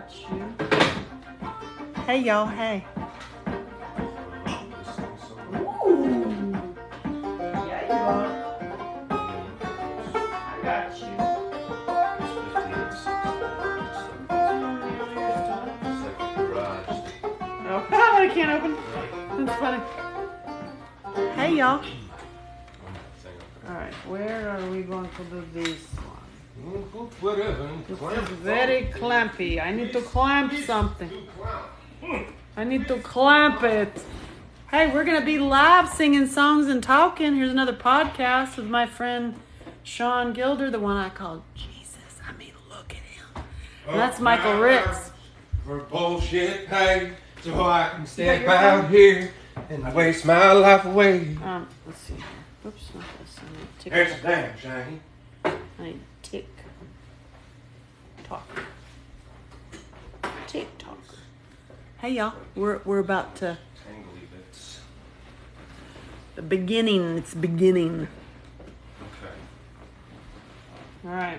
got you. Hey, y'all. Hey. Ooh. Yeah, you are. I got you. Oh, I can't open. That's funny. Hey, y'all. All right, where are we going to do this one? This is very clampy. I need to clamp something. I need to clamp it. Hey, we're going to be live singing songs and talking. Here's another podcast with my friend Sean Gilder, the one I call Jesus. I mean, look at him. And that's Michael Ricks. For bullshit pay, so I can step out here and waste my life away. Let's see here. Oops, not this. I need tick. There's a damn shame. I need tick. Talk. Tick tock. Hey y'all, we're about to Tangly bits. the beginning. It's beginning. Okay. All right.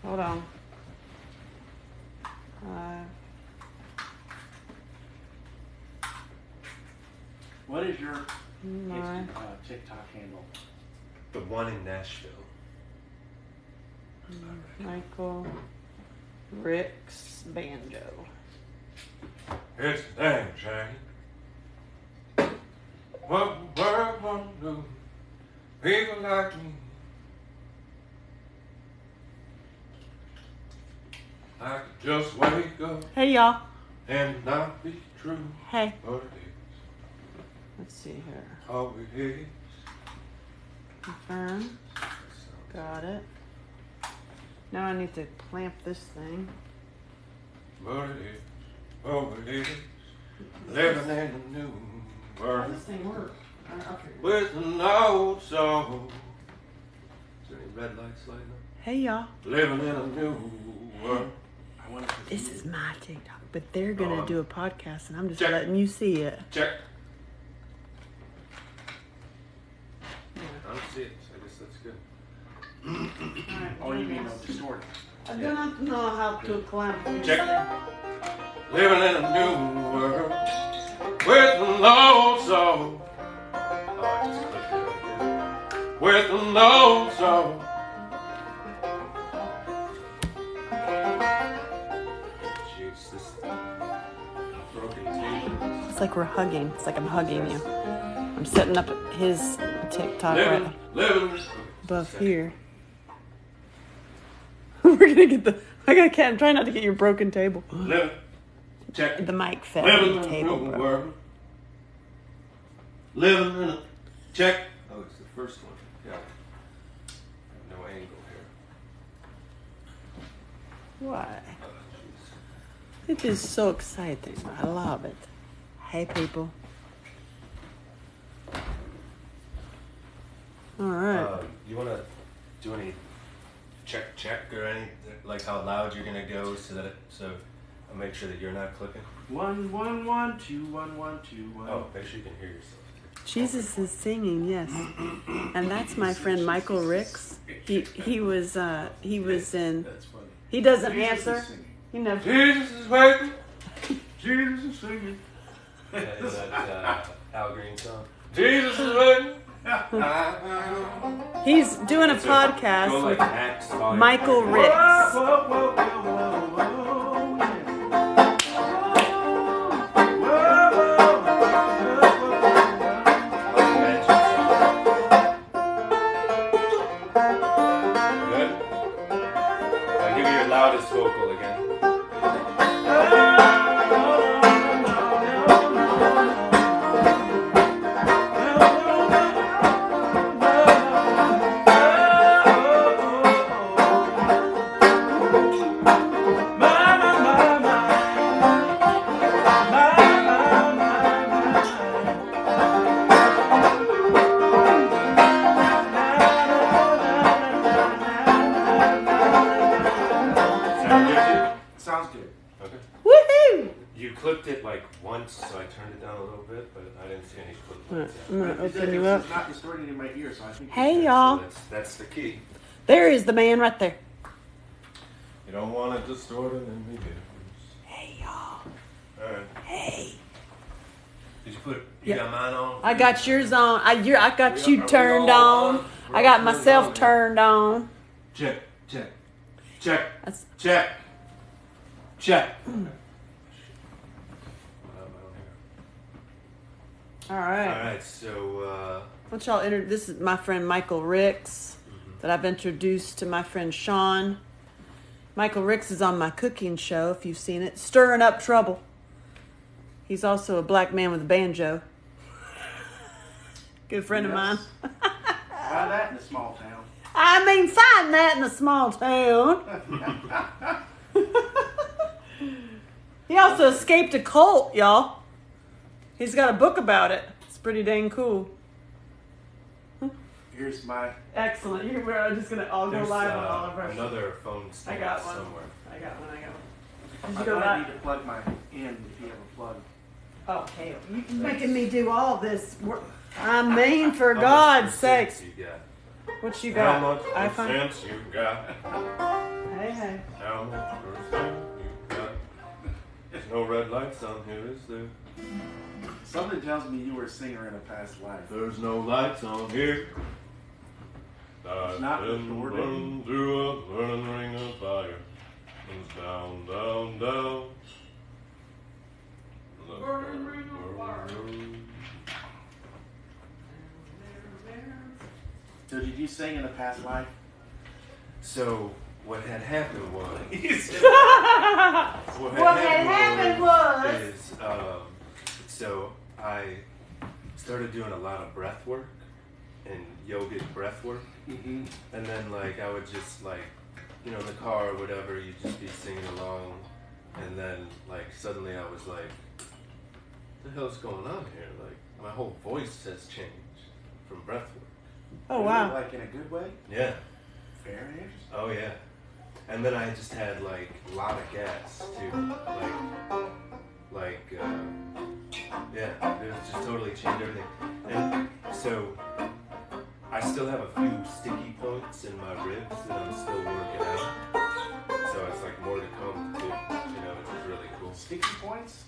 Hold on. What is your My TikTok handle? The one in Nashville. Michael Ricks Banjo. It's a damn shame. What the world won't do. People like me. I could just wake up Hey y'all. and not be true. Hey. But it Let's see here. is all it is. Confirm. Got it. Now I need to clamp this thing. But it is all it is. Living in a new How world. does this thing work? With an old soul. Is there any red lights lighting up? Hey y'all. Living in a new world. I wonder if This is my TikTok, but they're gonna do a podcast, and I'm just check. letting you see it. Check. I don't see it, so I guess that's good. Oh, you mean no distorted? I do not know how to clamp this. Check. Living in a new world. With an old soul. Oh, I just clicked it right here. With an old soul. Jeez, this broken table. It's like we're hugging. It's like I'm hugging you. I'm setting up his TikTok right Living. above here. We're gonna get the. I'm trying not to get your broken table. Living. Check. The mic fell Living on in the a table, new bro. world. Living in a check. Oh, it's the first one. Yeah. No angle here. Why? Oh, jeez. It is so exciting. I love it. Hey, people. All right. You want to do any check or any, like how loud you're going to go so I'll make sure that you're not clicking? 1 1 1 2 1 1 2 1. Oh, make sure you can hear yourself. Jesus is singing, yes, and that's my friend Michael Ricks. He was in. That's funny. He doesn't Jesus answer. is singing. He never. Jesus is waiting. Jesus is singing. That Al Green song. Jesus is waiting. He's doing a podcast Go like with Max volume. Michael Ricks. Whoa, whoa, whoa, whoa, whoa, Good? Now give me your loudest vocal again. Sounds good. Okay. Woohoo! You clipped it like once, so I turned it down a little bit, but I didn't see any clip All right, points. I'm gonna It's open you up. not distorted in my ear, so I think. Hey, So y'all. that's the key. There is the man right there. You don't want it distorted in the ears. Did you put? You got mine on? I got yours on. I got you turned on. I got myself turned on. Check. All right. All right. So. Why don't y'all this is my friend Michael Ricks that I've introduced to my friend Sean. Michael Ricks is on my cooking show, if you've seen it, Stirring Up Trouble. He's also a black man with a banjo. Good friend of mine. Try that in a small town. I mean, find that in a small town. He also escaped a cult, y'all. He's got a book about it. It's pretty dang cool. Here's my. Excellent. We're just going to all go live on all of our another phone stand I got one. somewhere. I got one. I Did you go might live? need to plug my in if you have a plug. Oh, hell. You're making me do all this work. I mean, for How God's much sakes. sense you got? What you How got? much iPhone? sense you got? Hey. How much percent you got? There's no red lights on here, is there? Something tells me you were a singer in a past life. There's no lights on here. It's not I've been recorded. running through a burning ring of fire. It's down, down, down. Burning ring of fire. So did you sing in a past life? So what had happened was What had happened was is so I started doing a lot of breath work and yogic breath work, Mm-hmm. and then like I would just like in the car or whatever, you'd just be singing along, and then like suddenly I was like, what the hell's going on here? Like my whole voice has changed from breath work. Oh, wow. Like in a good way? Yeah. Very interesting. Oh yeah. And then I just had like a lot of gas too, yeah, it was just totally changed everything. And so I still have a few sticky points in my ribs that I'm still working out. So it's like more to come too, which is really cool. Sticky points?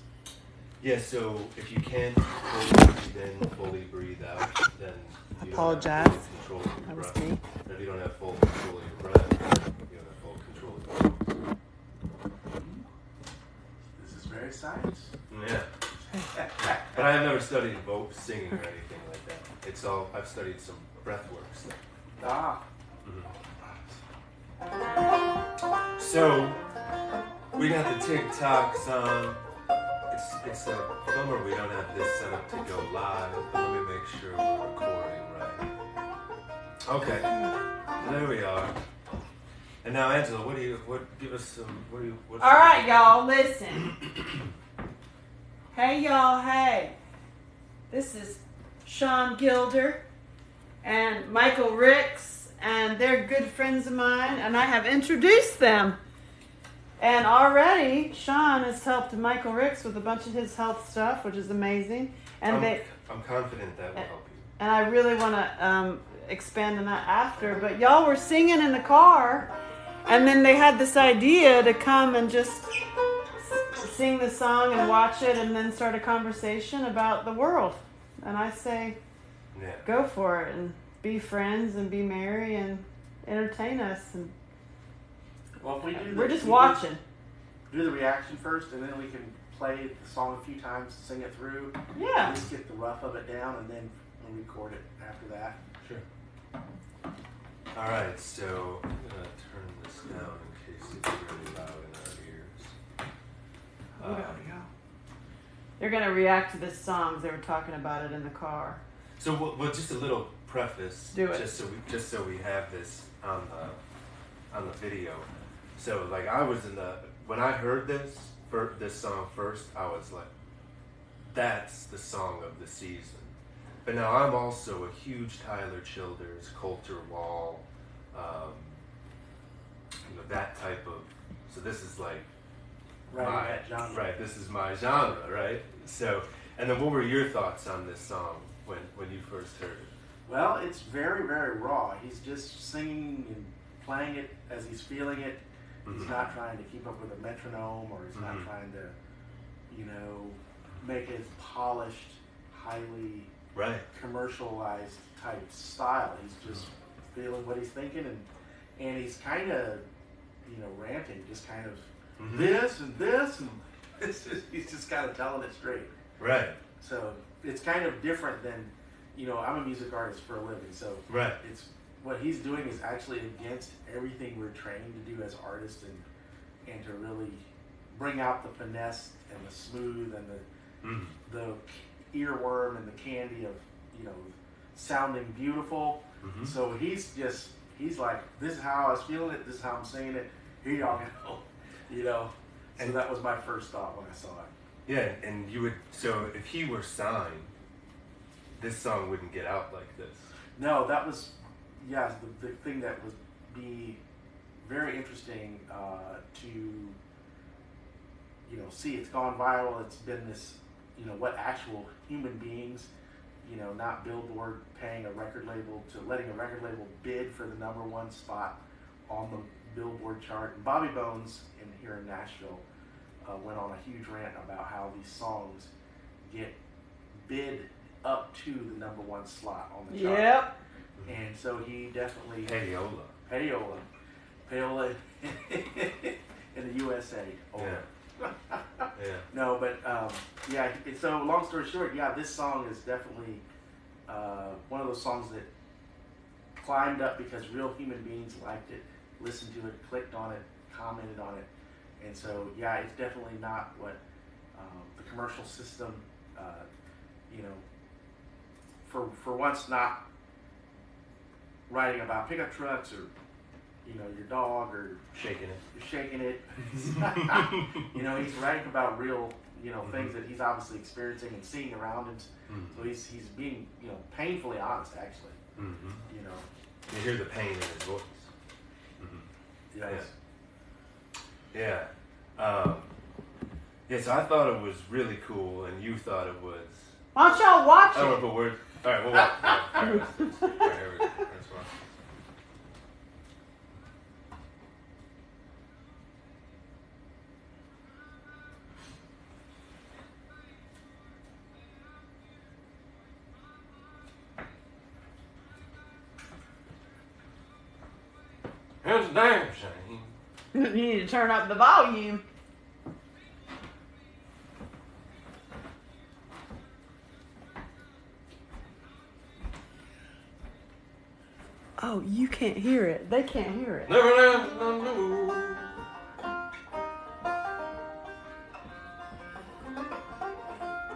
Yeah, so if you can't fully breathe in, fully breathe out, then you Apologize. don't have full control of your That was breath. me. And if you don't have full control of your breath, you don't have full control of your lungs. This is very science. Yeah. But I have never studied singing or anything like that. I've studied some breathwork stuff. Ah. So, we got the TikToks on. It's a bummer we don't have this set up to go live, but let me make sure we're recording right. Okay, so there we are. And now, Angela, give us some, what's All right, y'all, listen. Hey, y'all, hey. This is Sean Gilder and Michael Ricks, and they're good friends of mine, and I have introduced them. And already, Sean has helped Michael Ricks with a bunch of his health stuff, which is amazing. And I'm confident that will help you. And I really want to expand on that after. But y'all were singing in the car, and then they had this idea to come and just sing the song and watch it, and then start a conversation about the world. And I say, Yeah. go for it, and be friends, and be merry, and entertain us. And Well, if we do we're just watching. Do the reaction first, and then we can play the song a few times, sing it through. Yeah. Just get the rough of it down, and then we'll record it after that. Sure. All right, so I'm gonna turn this down in case it's really loud in our ears. We gotta go. They're gonna react to this song. They were talking about it in the car. So, well, just a little preface, Do it. just so we have this on the video. So, like, I was when I heard this song first, I was like, that's the song of the season. But now I'm also a huge Tyler Childers, Coulter Wall, that type of. So this is like That genre. right. This is my genre, right? So, and then what were your thoughts on this song when you first heard it? Well, it's very, very raw. He's just singing and playing it as he's feeling it. He's Mhm. not trying to keep up with a metronome, or he's not Mhm. trying to, make it polished. highly Right. commercialized type style. He's just feeling what he's thinking, and he's kind of, you know, ranting, just kind of this and this, and he's just kind of telling it straight. Right. So it's kind of different than, you know, I'm a music artist for a living, so Right. it's what he's doing is actually against everything we're trained to do as artists, and to really bring out the finesse and the smooth and the earworm and the candy of, you know, sounding beautiful. So he's like, this is how I was feeling it, this is how I'm saying it, here y'all go, you know. So And that was my first thought when I saw it. yeah, and you would, so if he were signed, this song wouldn't get out like this. No, that was, yeah, the thing that would be very interesting to, you know, see. It's gone viral. It's been this, you know, what actual human beings, you know, not Billboard paying a record label to letting a record label bid for the #1 spot on the Billboard chart. And Bobby Bones here in Nashville went on a huge rant about how these songs get bid up to the #1 slot on the chart. Yep. And so he definitely Payola. payola in the USA. Oh. Yeah. Yeah. No, but yeah. So long story short, yeah, this song is definitely one of those songs that climbed up because real human beings liked it, listened to it, clicked on it, commented on it, and so yeah, it's definitely not what the commercial system, you know, for once not writing about pickup trucks or, you know, your dog or Shaking it. you're shaking it. You know, he's writing about real, you know, things that he's obviously experiencing and seeing around him. So he's being, you know, painfully honest, actually. You know. You hear the pain in his voice. Yes. Yeah. Yeah, so I thought it was really cool, and you thought it was. Why don't y'all watch I don't know it? if a word. All right, we'll watch. All right, here we go. Let's watch. Here's a damn shame. You need to turn up the volume. Oh, you can't hear it. They can't hear it. Never let them know.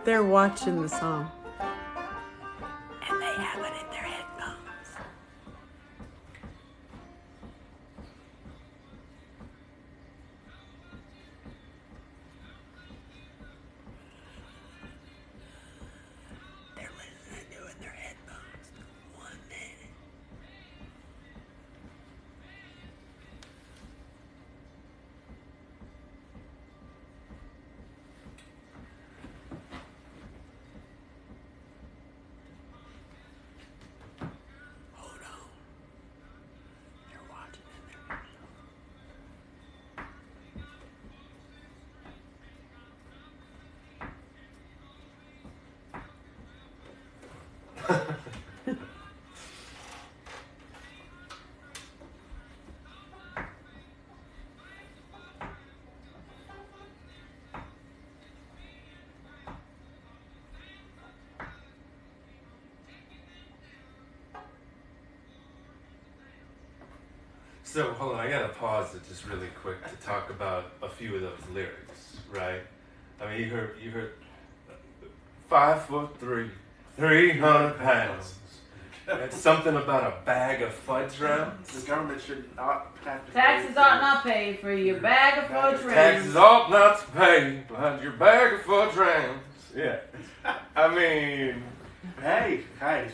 They're watching the song. And they have it in their headphones. They're listening to it in their headphones. 1 minute. Hold on. They're watching in their headphones. So hold on, I gotta pause it just really quick to talk about a few of those lyrics, right? I mean, you heard 5'3", 300 pounds. It's something about a bag of fudge rounds. The government should not have to. Taxes ought not pay for your bag of fudge rounds. Taxes ought not to pay behind your bag of fudge rounds. Yeah. I mean, Hey,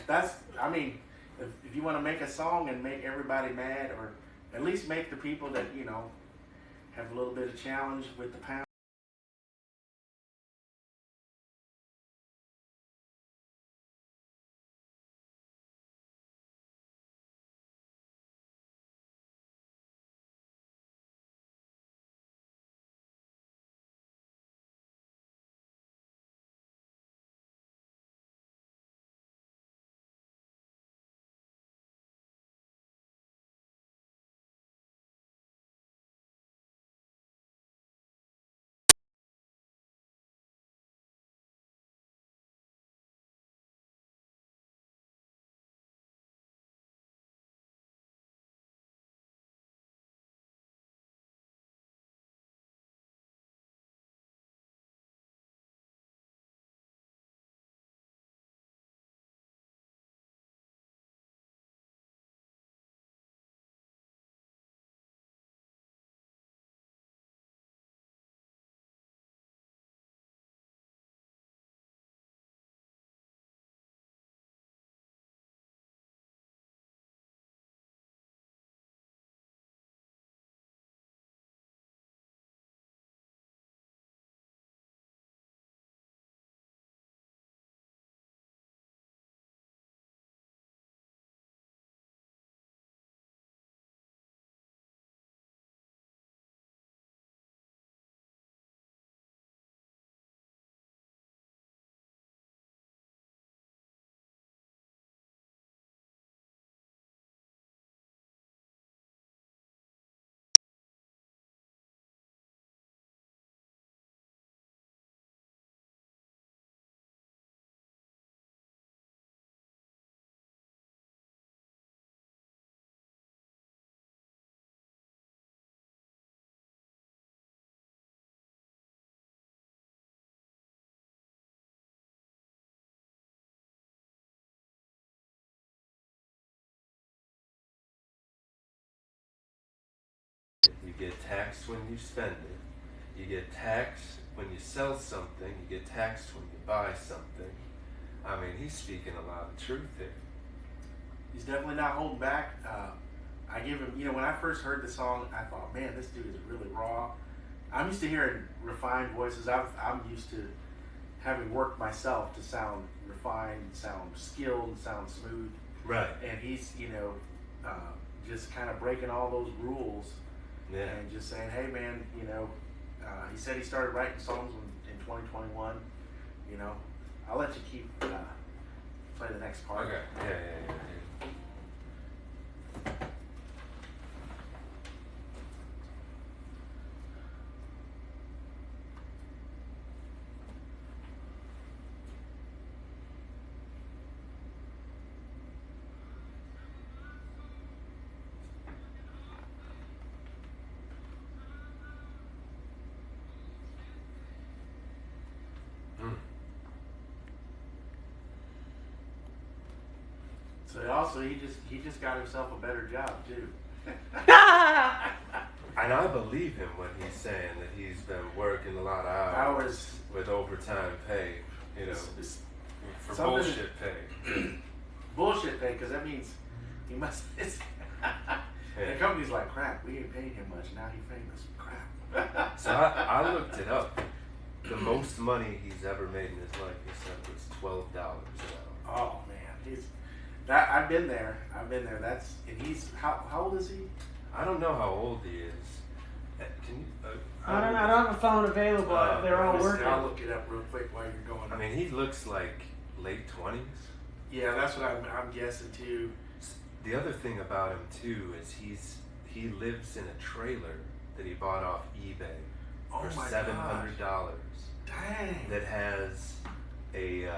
that's. I mean, if you want to make a song and make everybody mad, or at least make the people that, you know, have a little bit of challenge with the pound. get taxed when you spend it. You get taxed when you sell something. You get taxed when you buy something. I mean, he's speaking a lot of truth here. He's definitely not holding back. I give him, when I first heard the song, I thought, man, this dude is really raw. I'm used to hearing refined voices. I'm used to having worked myself to sound refined, sound skilled, sound smooth. Right. And he's, just kind of breaking all those rules. Yeah. And just saying, hey, man, he said he started writing songs in 2021. I'll let you keep play the next part. Okay. Yeah. So he just got himself a better job too. And I believe him when he's saying that he's been working a lot of hours with overtime pay, for bullshit pay. Bullshit pay, because that means he must. The company's like, crap, we ain't paying him much. Now he's famous. Crap. So I looked it up. The most money he's ever made in his life, he said, was $12 an hour. Oh man, I've been there. And he's how old is he? I don't know how old he is. Can you? I don't have a phone available. They're all working. I'll look it up real quick while you're going. I mean, he looks like late 20s. Yeah, that's what I'm guessing too. The other thing about him too is he lives in a trailer that he bought off eBay for $700. Dang. That has a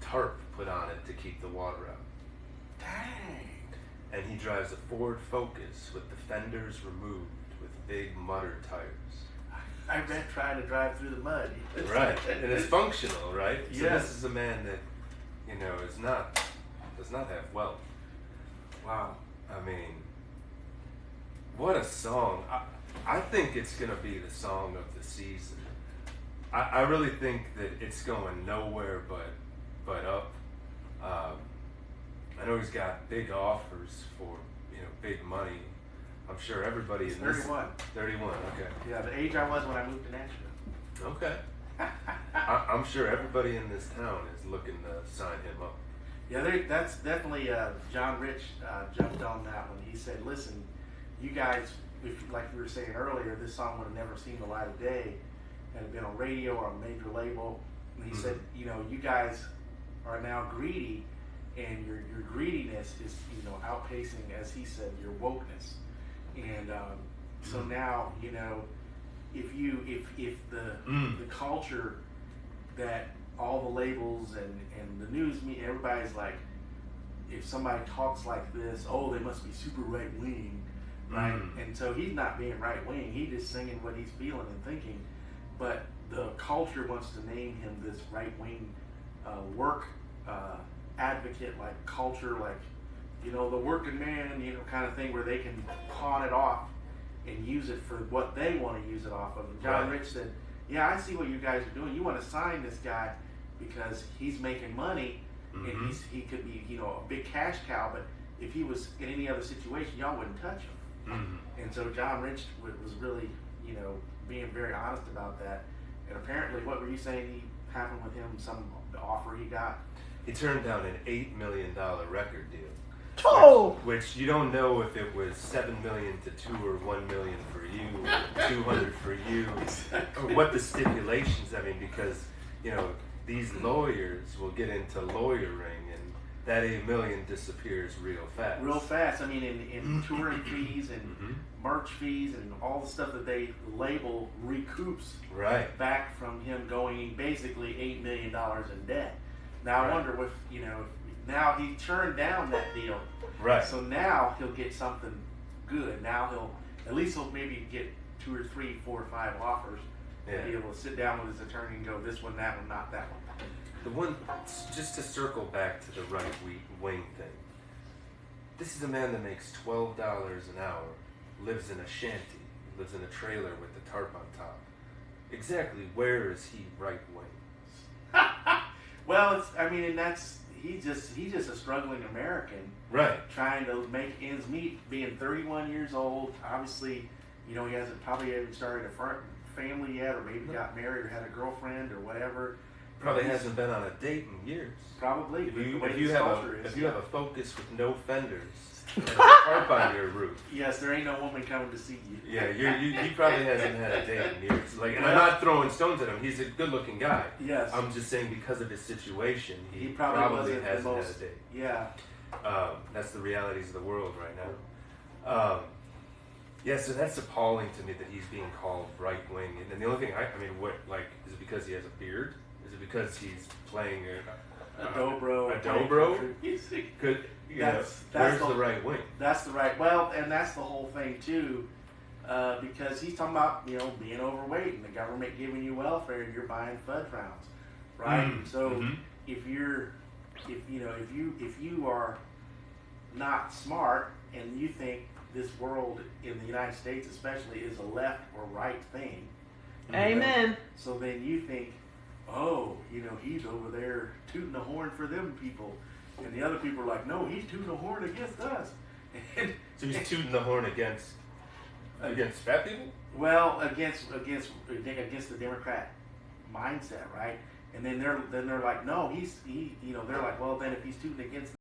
tarp put on it to keep the water out. Dang. And he drives a Ford Focus with the fenders removed with big mutter tires. I bet trying to drive through the mud. Right, and it's functional, right? So Yes. this is a man that, does not have wealth. Wow. I mean, what a song. I think it's going to be the song of the season. I really think that it's going nowhere but up. I know he's got big offers for, big money. I'm sure everybody in this... 31. 31, okay. Yeah, the age I was when I moved to Nashville. Okay. I'm sure everybody in this town is looking to sign him up. Yeah, that's definitely John Rich jumped on that one. He said, listen, you guys, like we were saying earlier, this song would have never seen the light of day had it been on radio or a major label. And he said, you guys are now greedy, and your greediness is, outpacing, as he said, your wokeness. And so now, if the culture that all the labels and the news media, everybody's like, if somebody talks like this, oh, they must be super right wing, right? And so he's not being right wing. He's just singing what he's feeling and thinking. But the culture wants to name him this right wing work advocate, like culture, like the working man, kind of thing, where they can pawn it off and use it for what they want to use it off of. And John Rich said, yeah, I see what you guys are doing. You want to sign this guy because he's making money, and he could be, a big cash cow, but if he was in any other situation, y'all wouldn't touch him. And so John Rich was really, being very honest about that. And apparently, what were you saying happened with him, the offer he got? He turned down an $8 million record deal. Oh! Which you don't know if it was $7 million to 2 or $1 million for you, 200 for you, or what the stipulations. I mean, because these lawyers will get into lawyering, and that $8 million disappears real fast. Real fast. I mean, in touring fees and merch fees and all the stuff that they label recoups back from him going basically $8 million in debt. Now I wonder if now he turned down that deal. Right. So now he'll get something good. Now he'll maybe get 2 or 3, 4 or 5 offers. Yeah. Be able to sit down with his attorney and go, this one, that one, not that one. The one, just to circle back to the right wing thing. This is a man that makes $12 an hour, lives in a shanty, lives in a trailer with the tarp on top. Exactly where is he right wing? Well, and that's he's just a struggling American, Right. trying to make ends meet. Being 31 years old, obviously, he hasn't probably even started a family yet, or maybe got married or had a girlfriend or whatever. Probably hasn't been on a date in years. Probably. If you have a Focus with no fenders and a tarp on your roof. Yes, there ain't no woman coming to see you. Yeah, he probably hasn't had a date in years. And I'm not throwing stones at him. He's a good-looking guy. Yes. I'm just saying because of his situation, he probably hasn't had a date. Yeah. That's the realities of the world right now. Yeah, so that's appalling to me that he's being called right wing. And the only thing is it because he has a beard? Is it because he's playing a dobro? A dobro? Where's the right wing? That's the right. Well, and that's the whole thing too, because he's talking about being overweight and the government giving you welfare and you're buying fudge rounds, right? So if you are not smart and you think this world in the United States especially is a left or right thing, Amen. So then you think, oh, he's over there tooting the horn for them people. And the other people are like, no, he's tooting the horn against us. So he's tooting the horn against fat people? Well, against the Democrat mindset, right? And then they're like, no, they're like, well, then if he's tooting against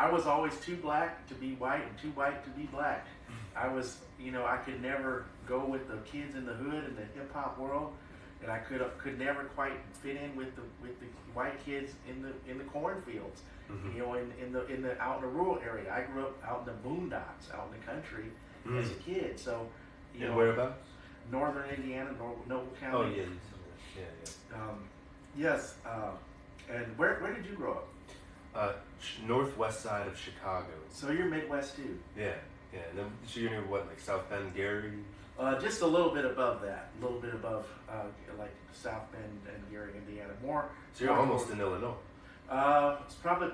I was always too black to be white and too white to be black. I was, I could never go with the kids in the hood and the hip hop world, and I could never quite fit in with the white kids in the cornfields. In the out in the rural area. I grew up out in the boondocks, out in the country as a kid. So, and whereabouts? Northern Indiana, Noble County. Oh yeah. Yes. And where did you grow up? Northwest side of Chicago. So you're Midwest too. Yeah. And then, so you're near what, like South Bend, Gary? Just a little bit above that. A little bit above, like South Bend and Gary, Indiana. More. So you're almost in Illinois. It's probably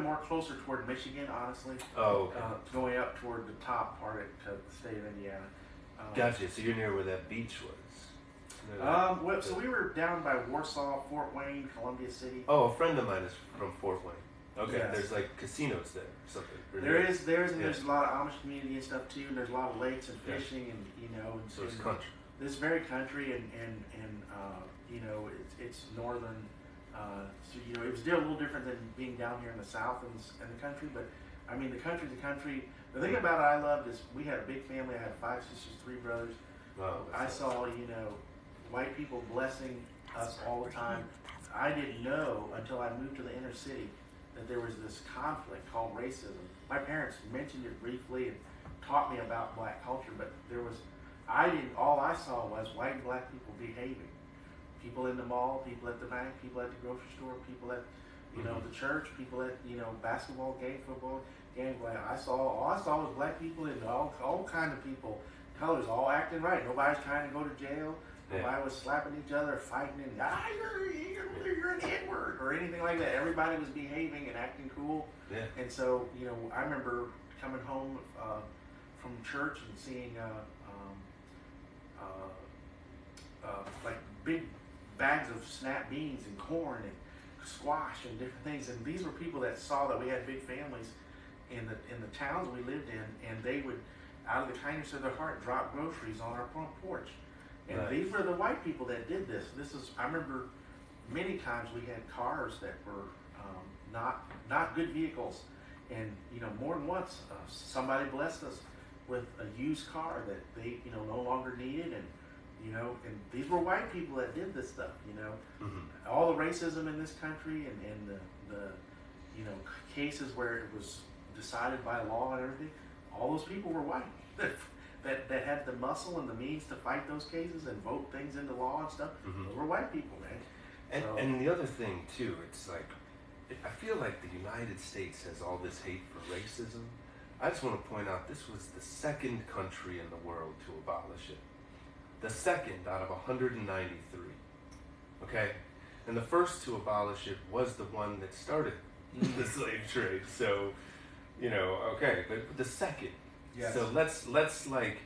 more closer toward Michigan, honestly. Oh, okay. Going up toward the top part of the state of Indiana. Gotcha. So you're near where that beach was. So we were down by Warsaw, Fort Wayne, Columbia City. Oh, a friend of mine is from Fort Wayne. Okay, yes. There's like casinos there or something. There's a lot of Amish community and stuff too, and there's a lot of lakes and fishing and So it's country. It's very country and it's northern. So it was still a little different than being down here in the south and the country, but I mean the country's a country. The thing about it I loved is we had a big family. I had 5 sisters, 3 brothers. Wow. I saw white people blessing us all the time. I didn't know until I moved to the inner city that there was this conflict called racism. My parents mentioned it briefly and taught me about black culture, but all I saw was white and black people behaving. People in the mall, people at the bank, people at the grocery store, people at, the church, people at, basketball game, football game. All I saw was black people and all kind of people, colors, all acting right. Nobody's trying to go to jail. Nobody was slapping each other, fighting, and you're an N-word or anything like that. Everybody was behaving and acting cool. Yeah. And so, I remember coming home from church and seeing like big bags of snap beans and corn and squash and different things. And these were people that saw that we had big families in the towns we lived in, and they would, out of the kindness of their heart, drop groceries on our front porch. And right. These were the white people that did this. I remember many times we had cars that were not good vehicles, and more than once somebody blessed us with a used car that they no longer needed, and and these were white people that did this stuff. All the racism in this country and the cases where it was decided by law and everything, all those people were white. That had the muscle and the means to fight those cases and vote things into law and stuff. Those were white people, man. And the other thing too, it's like, I feel like the United States has all this hate for racism. I just want to point out this was the second country in the world to abolish it. The second out of 193. Okay? And the first to abolish it was the one that started the slave trade. So, okay, but the second. Yes. So let's like,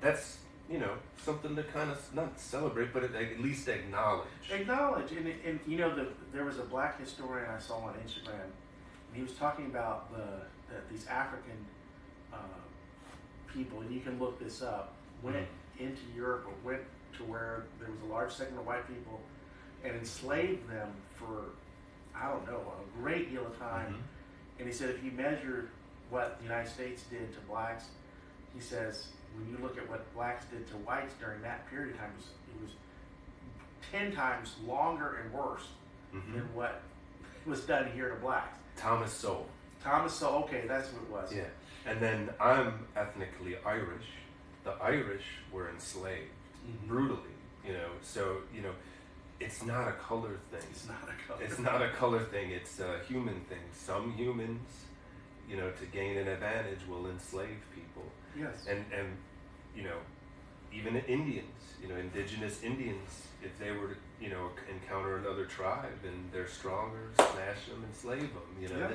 that's, something to kind of not celebrate, but at least acknowledge. Acknowledge. And there was a black historian I saw on Instagram, and he was talking about these African people, and you can look this up, went into Europe or went to where there was a large segment of white people and enslaved them for, I don't know, a great deal of time. And he said if you measure what the United States did to blacks, he says when you look at what blacks did to whites during that period of time, it was 10 times longer and worse than what was done here to blacks. Thomas Sowell. Okay, that's what it was. Yeah. And then I'm ethnically Irish. The Irish were enslaved brutally, so, it's not a color thing. It's not a color. It's not a color thing. It's a human thing. Some humans, to gain an advantage will enslave people. Yes. And even Indians, indigenous Indians, if they were to, encounter another tribe and they're stronger, smash them, enslave them. Yeah.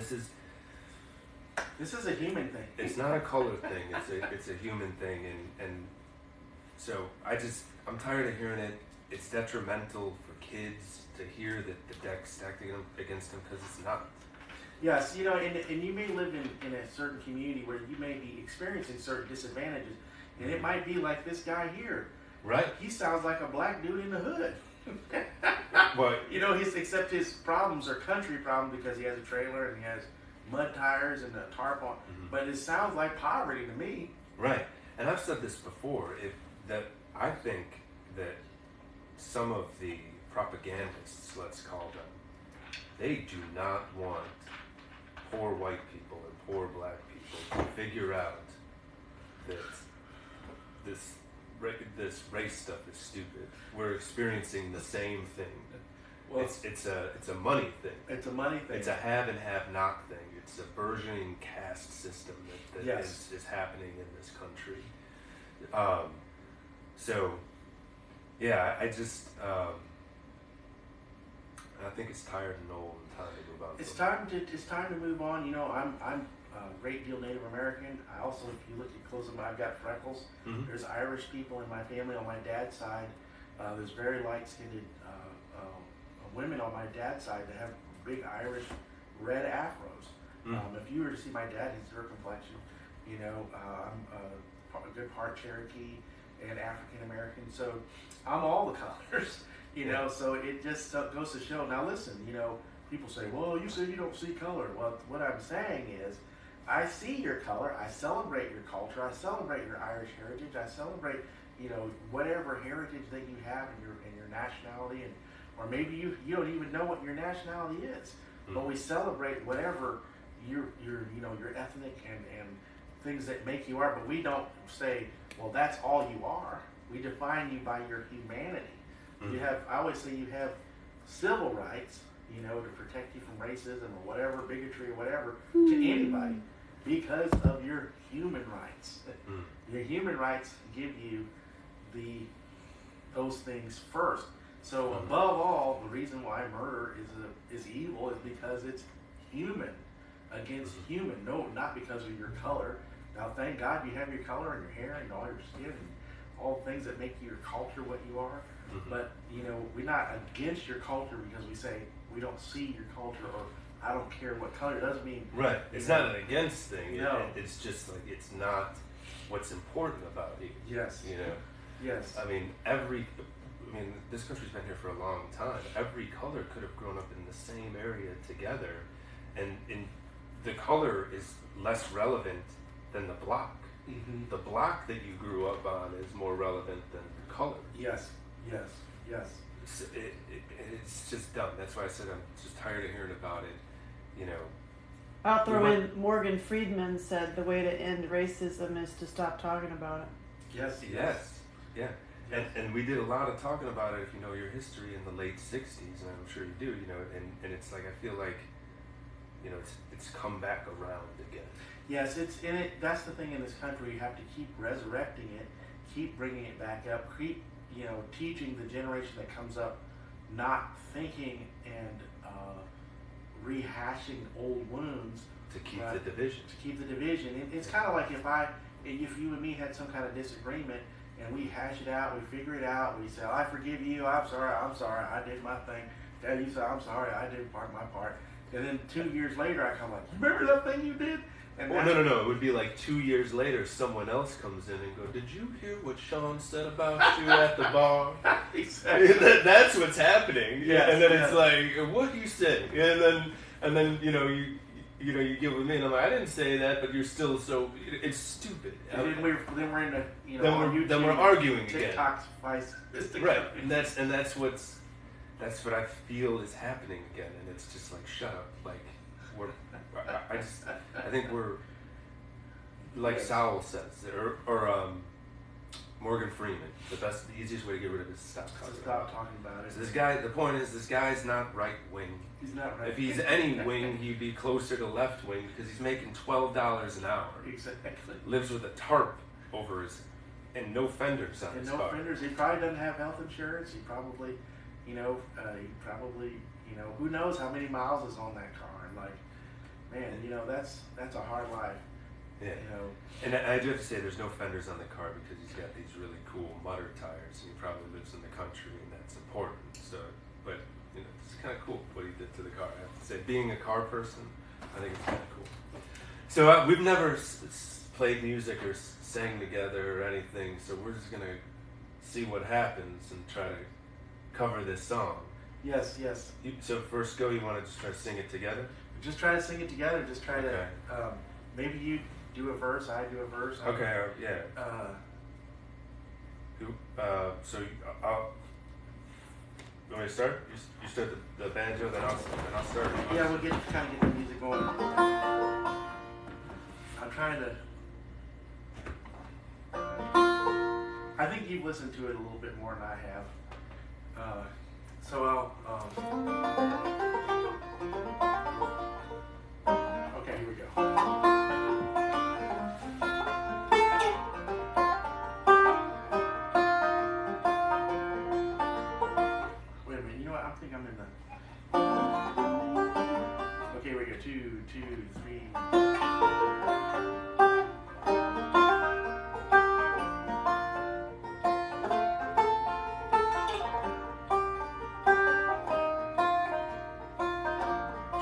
This is a human thing. It's not a color thing. It's a human thing, and so I'm tired of hearing it. It's detrimental for kids to hear that the deck's stacked against them because it's not. Yes, and you may live in a certain community where you may be experiencing certain disadvantages, and it might be like this guy here. Right. He sounds like a black dude in the hood. But You know, except his problems are country problems because he has a trailer and he has mud tires and a tarp on. But it sounds like poverty to me. right, and I've said this before. That I think that some of the propagandists, let's call them, they do not want poor white people and poor black people to figure out that this race stuff is stupid. We're experiencing the same thing. Well, It's a money thing. it's a money thing. It's a have and have not thing. It's a burgeoning caste system that Yes. is happening in this country. So, yeah, I just I think it's tired and old and time to move on. It's time to move on. You know, I'm a great deal Native American. I also, if you look at close up, I've got freckles. Mhm. There's Irish people in my family on my dad's side. There's very light-skinned women on my dad's side that have big Irish red afros. If you were to see my dad, he's their complexion. You know, I'm a good part Cherokee and African American, so I'm all the colors. You know, so it just goes to show. Now listen, you know, people say, well, you say you don't see color. Well, what I'm saying is, I see your color, I celebrate your culture, I celebrate your Irish heritage, I celebrate, you know, whatever heritage that you have in your nationality, and or maybe you don't even know what your nationality is, but we celebrate whatever your ethnic and things that make you are, but we don't say, well, that's all you are. We define you by your humanity. You have, I always say, you have civil rights, you know, to protect you from racism or whatever, bigotry or whatever, to anybody, because of your human rights. Your human rights give you those things first. So above all, the reason why murder is evil is because it's human against human. No, not because of your color. Now, thank God you have your color and your hair and all your skin and all the things that make your culture what you are. But, you know, we're not against your culture because we say we don't see your culture or I don't care what color. It doesn't mean... Right. It's not an against thing. No. It's just like it's not what's important about you. Yes. You know? Yes. I mean, this country's been here for a long time. Every color could have grown up in the same area together. And the color is less relevant than the block. The block that you grew up on is more relevant than the color. Yes. Yes. Yes. It's just dumb. That's why I said I'm just tired of hearing about it. You know. I'll throw in Morgan Freeman said the way to end racism is to stop talking about it. Yes. Yes. Yeah. And we did a lot of talking about it, if you know your history, in the late 60s, and I'm sure you do, you know, and it's like, I feel like, you know, it's come back around again. Yes, it's in it. That's the thing in this country. You have to keep resurrecting it, keep bringing it back up, keep, you know, teaching the generation that comes up, not thinking and rehashing old wounds To keep the division. To keep the division. It's kind of like if you and me had some kind of disagreement and we hash it out, we figure it out, we say, I forgive you, I'm sorry, I did my thing. Dad, you say, I'm sorry, I did my part. And then 2 years later, I come like, remember that thing you did? And no. It would be like 2 years later, someone else comes in and go, did you hear what Sean said about you at the bar? Exactly. That's what's happening. Yes, and then yes. it's like, what do you say? And then you know, you get with me and I'm like, I didn't say that, but you're still so, it's stupid. And then we're in the, you know, then we're arguing again. TikTok's vice. Right, and that's what I feel is happening again, and it's just like, shut up, like I think we're like Sowell says, or Morgan Freeman. The easiest way to get rid of it is to stop talking about it. So this guy, the point is, this guy's not right wing. He's not right. If he's any wing, he'd be closer to left wing because he's making $12 an hour. Exactly. Lives with a tarp over his and no fenders on his car. Fenders. He probably doesn't have health insurance. He probably, you know, who knows how many miles is on that car. And like, man, you know, that's a hard life. Yeah. You know. And I do have to say, there's no fenders on the car because he's got these really cool mutter tires, and he probably lives in the country, and that's important. So, but you know, it's kind of cool what he did to the car. I have to say, being a car person, I think it's kind of cool. So we've never played music or sang together or anything, so we're just gonna see what happens and try to cover this song. Yes, yes. So first go, you want to just try to sing it together? Just try to sing it together. Just try Okay. to, maybe you do a verse, I do a verse. Okay, yeah. So you want me to start? You start the banjo, then I'll start. Yeah, we'll kind of get the music going. I'm trying to. I think you've listened to it a little bit more than I have. So I'll. Okay, here we go. Wait a minute. You know what? I think I'm in the. Okay, here we go. 2, 2, 3.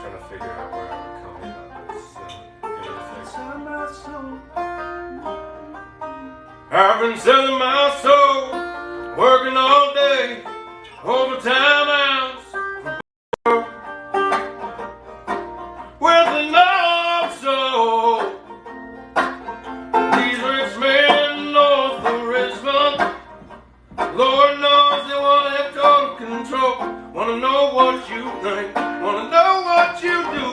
Trying to figure out where I would come in on this. I've been selling my soul, working all day, overtime hours, with an old soul. These rich men north of Richmond, Lord knows they want to have total control. Want to know what you think, want to know what you do,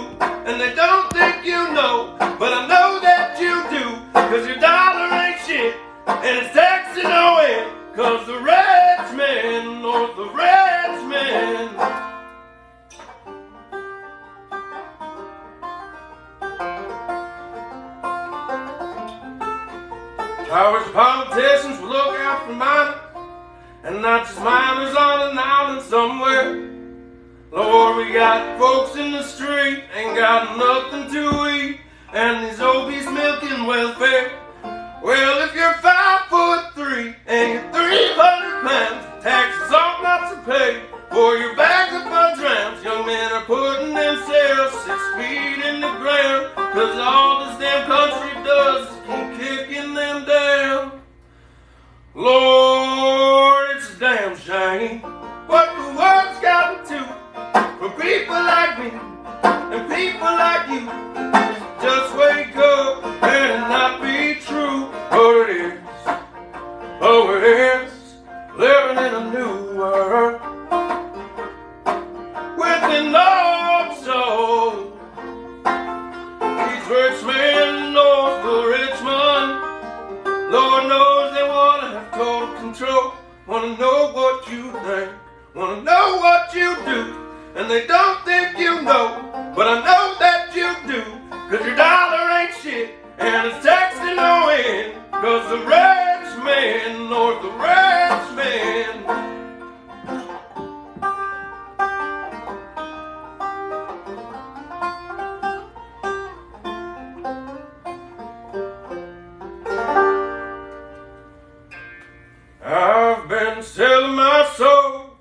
and they don't think you know, but I know that you do, cause your dollar ain't shit, and it's taxing no end, cause the rich men north of Richmond. Powers politicians will look out for minors, and not just minors on an island somewhere. Lord, we got folks in the street, ain't got nothing to eat, and these obese milking welfare. Well, if you're 5'3" and you're 300 pounds, taxes ought not to pay for your bags of fudge rounds. Young men are putting themselves 6 feet in the ground, cause all this damn country does is keep kicking them down. Lord, it's a damn shame what the world's got to do for people like me and people like you. Just wake up and it not be true. But it is, oh it is, living in a new world with an old soul. These rich men north of Richmond, Lord knows they want to have total control. Want to know what you think, want to know what you do, and they don't think you know, but I know that you do, cause your dollar ain't shit, and it's taxing no end, cause the rich man north of Richmond. I've been selling my soul,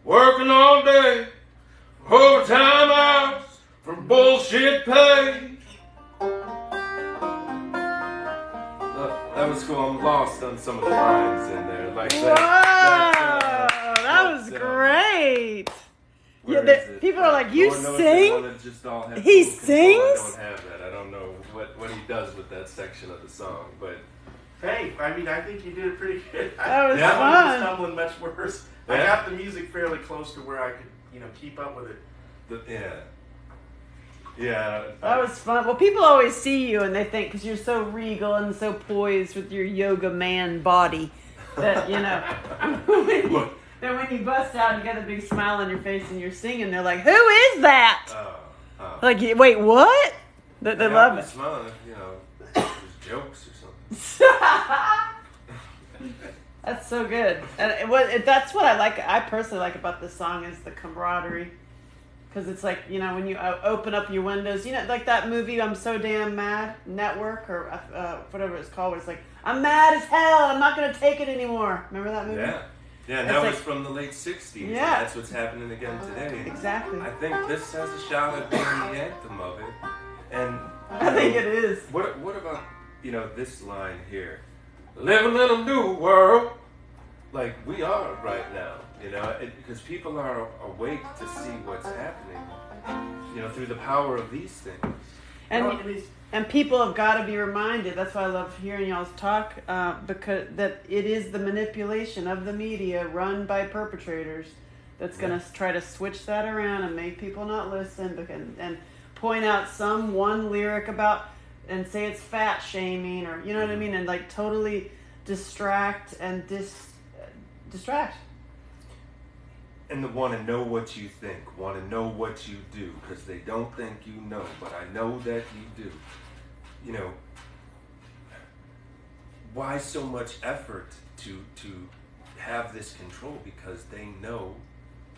working all day, overtime hours for bullshit pay. That was cool. I'm lost on some of the lines in there. Like Whoa, that was great. Yeah, people are like, you sing? He sings? I don't have that. I don't know what he does with that section of the song, but. Hey, I mean, I think you did it pretty good. That was I fun. was stumbling much worse. Yeah. I got the music fairly close to where I could, keep up with it. Yeah. That was fun. Well, people always see you and they think, because you're so regal and so poised with your yoga man body, that, then when you bust out and you got a big smile on your face and you're singing, they're like, who is that? Like, wait, what? They love it. Smiling, there's jokes or something. That's so good. And that's what I personally like about this song is the camaraderie. Because it's like, when you open up your windows, like that movie, I'm So Damn Mad, Network, or whatever it's called, where it's like, I'm mad as hell, I'm not going to take it anymore. Remember that movie? Yeah. Yeah, and that was from the late 60s. Yeah. And that's what's happening again today. Exactly. I think this has a shot at being the anthem of it. And I think it is. What about, this line here? Living in a new world like we are right now, because people are awake to see what's happening, through the power of these things. And people have got to be reminded. That's why I love hearing y'all's talk, because that it is the manipulation of the media run by perpetrators that's going to try to switch that around and make people not listen and point out some one lyric about and say it's fat shaming or you know what I mean, and like totally distract and distract. And they want to know what you think, want to know what you do, because they don't think you know, but I know that you do. Why so much effort to have this control? Because they know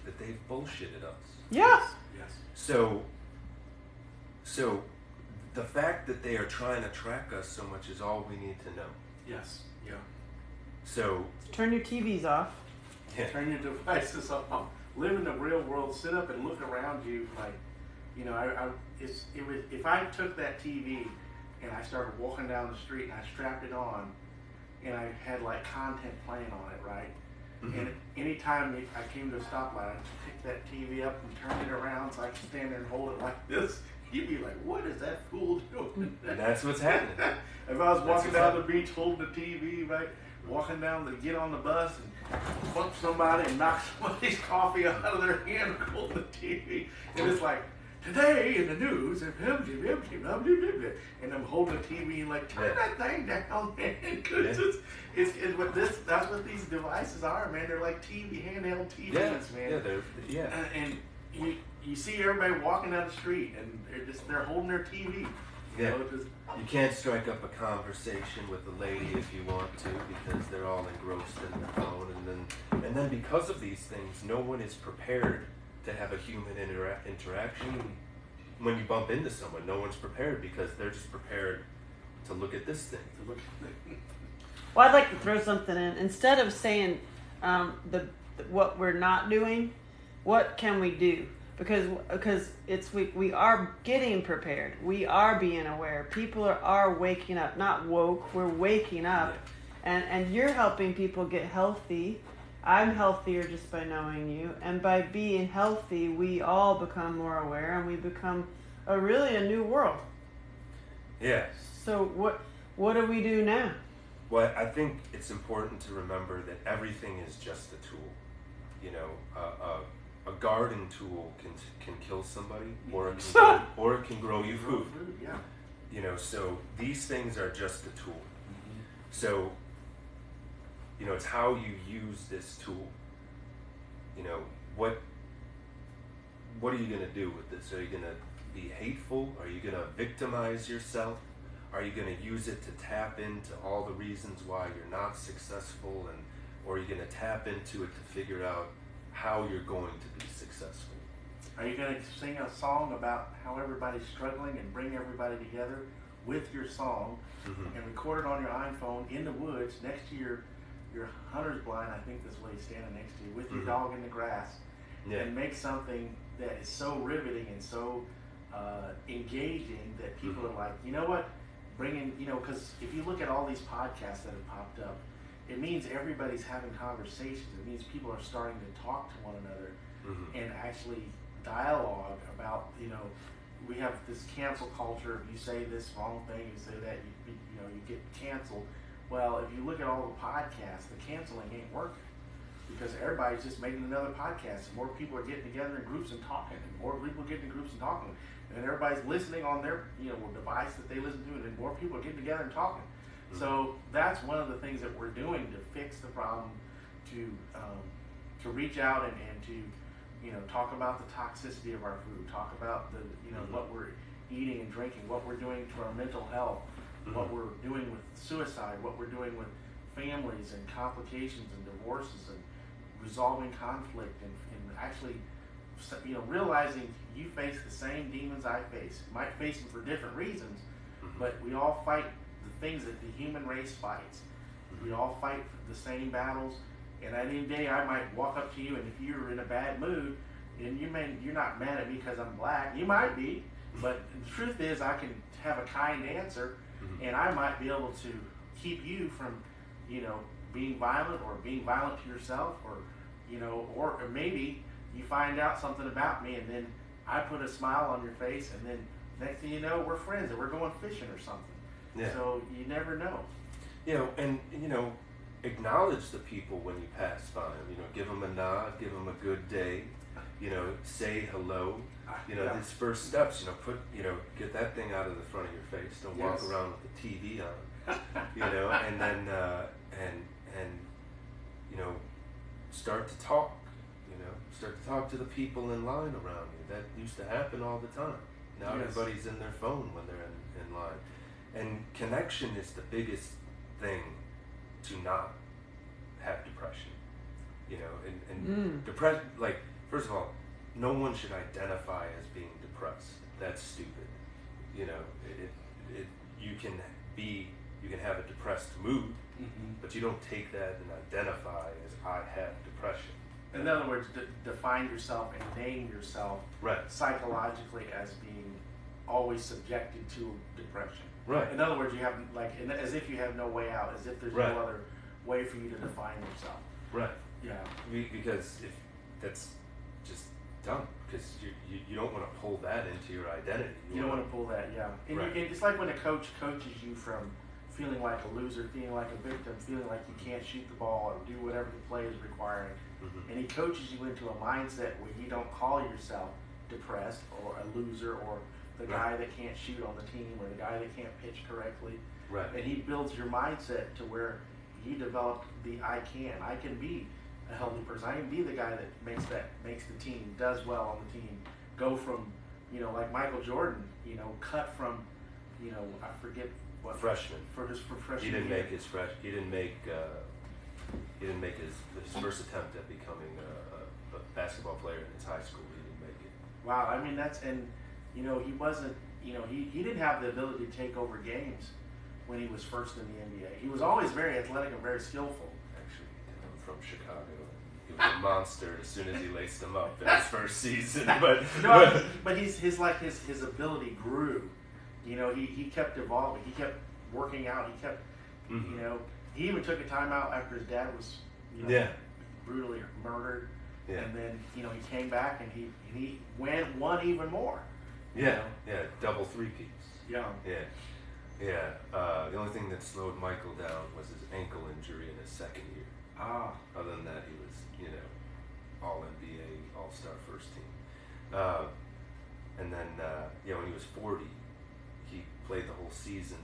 that they've bullshitted us. Yeah. Yes. So the fact that they are trying to track us so much is all we need to know. Yes. Yeah. So turn your TVs off. Yeah. Turn your devices off. Live in the real world. Sit up and look around you. Like, if I took that TV and I started walking down the street and I strapped it on, and I had like content playing on it, right? Mm-hmm. And anytime I came to a stoplight, I'd pick that TV up and turn it around so I could stand there and hold it like this. You'd be like, "What is that fool doing?" And that's what's happening. If I was walking down the beach holding the TV, right? Walking down to get on the bus and bump somebody and knock somebody's coffee out of their hand holding the TV. And it's like, today in the news, and I'm holding the TV and like, turn that thing down, man. That's what these devices are, man. They're like handheld TVs, man. Yeah, and you see everybody walking down the street and they're holding their TV. Yeah. You can't strike up a conversation with the lady if you want to because they're all engrossed in their phone, and then because of these things, no one is prepared to have a human interaction. When you bump into someone, no one's prepared because they're just prepared to look at this thing. Well, I'd like to throw something in. Instead of saying what we're not doing, what can we do? Because we are getting prepared. We are being aware. People are waking up, not woke. We're waking up, and you're helping people get healthy. I'm healthier just by knowing you, and by being healthy, we all become more aware, and we become really a new world. Yeah. So what do we do now? Well, I think it's important to remember that everything is just a tool. A garden tool can kill somebody, or it can grow you food. Yeah. So these things are just a tool. Mm-hmm. So, it's how you use this tool. What are you going to do with this? Are you going to be hateful? Are you going to victimize yourself? Are you going to use it to tap into all the reasons why you're not successful, or are you going to tap into it to figure out how you're going to be successful? Are you going to sing a song about how everybody's struggling and bring everybody together with your song, mm-hmm. and record it on your iPhone in the woods next to your hunter's blind, I think that's what he's standing next to, with your mm-hmm. dog in the grass, and make something that is so riveting and so engaging that people mm-hmm. are like, you know what, because if you look at all these podcasts that have popped up, it means everybody's having conversations. It means people are starting to talk to one another mm-hmm. and actually dialogue about, we have this cancel culture. If you say this wrong thing, you say that, you get canceled. Well, if you look at all the podcasts, the canceling ain't working because everybody's just making another podcast. And more people are getting together in groups and talking, and more people are getting in groups and talking, and everybody's listening on their device that they listen to, and then more people are getting together and talking. Mm-hmm. So that's one of the things that we're doing to fix the problem, to reach out and to talk about the toxicity of our food, talk about the mm-hmm. what we're eating and drinking, what we're doing to our mental health, mm-hmm. what we're doing with suicide, what we're doing with families and complications and divorces and resolving conflict and actually realizing you face the same demons I face. You might face them for different reasons, mm-hmm. but we all fight the things that the human race fights. Mm-hmm. We all fight the same battles, and at any day I might walk up to you, and if you're in a bad mood, and you're not mad at me because I'm black, you might be, but the truth is I can have a kind answer, mm-hmm. and I might be able to keep you from being violent or being violent to yourself, or or maybe you find out something about me and then I put a smile on your face, and then next thing you know, we're friends and we're going fishing or something. Yeah. So you never know. And acknowledge the people when you pass by them. Give them a nod, give them a good day. Say hello. Yeah. These first steps. Get that thing out of the front of your face. Don't walk Yes. around with the TV on. And then start to talk. Start to talk to the people in line around you. That used to happen all the time. Now Yes. everybody's in their phone when they're in line. And connection is the biggest thing to not have depression. Depression, like, first of all, no one should identify as being depressed. That's stupid. You can have a depressed mood, but you don't take that and identify as I have depression. In other words, define yourself and name yourself Right. psychologically as being always subjected to depression. Right. In other words, you have as if you have no way out, as if there's Right. no other way for you to define yourself. Right. Yeah. Because if that's just dumb, because you don't want to pull that into your identity. You don't want to pull that, yeah. And Right. it's like when a coach coaches you from feeling like a loser, feeling like a victim, feeling like you can't shoot the ball or do whatever the play is requiring. And he coaches you into a mindset where you don't call yourself depressed or a loser or the guy that can't shoot on the team or the guy that can't pitch correctly. Right. And he builds your mindset to where you develop the I can be a healthy person. I can be the guy that makes the team, does well on the team, go from, like Michael Jordan, cut from, I forget what Freshman. for freshman He didn't year. make his his first attempt at becoming a basketball player in his high school. He didn't make it. Wow, I mean he wasn't, he didn't have the ability to take over games when he was first in the NBA. He was always very athletic and very skillful. Actually, I'm from Chicago. He was a monster as soon as he laced him up in his first season. But his ability grew. He kept evolving. He kept working out. He kept, he even took a timeout after his dad was, brutally murdered. Yeah. And then, he came back and he won even more. Yeah, double three-peats. Yeah. Yeah. The only thing that slowed Michael down was his ankle injury in his second year. Other than that, he was, all NBA, all-star first team. And then, when he was 40, he played the whole season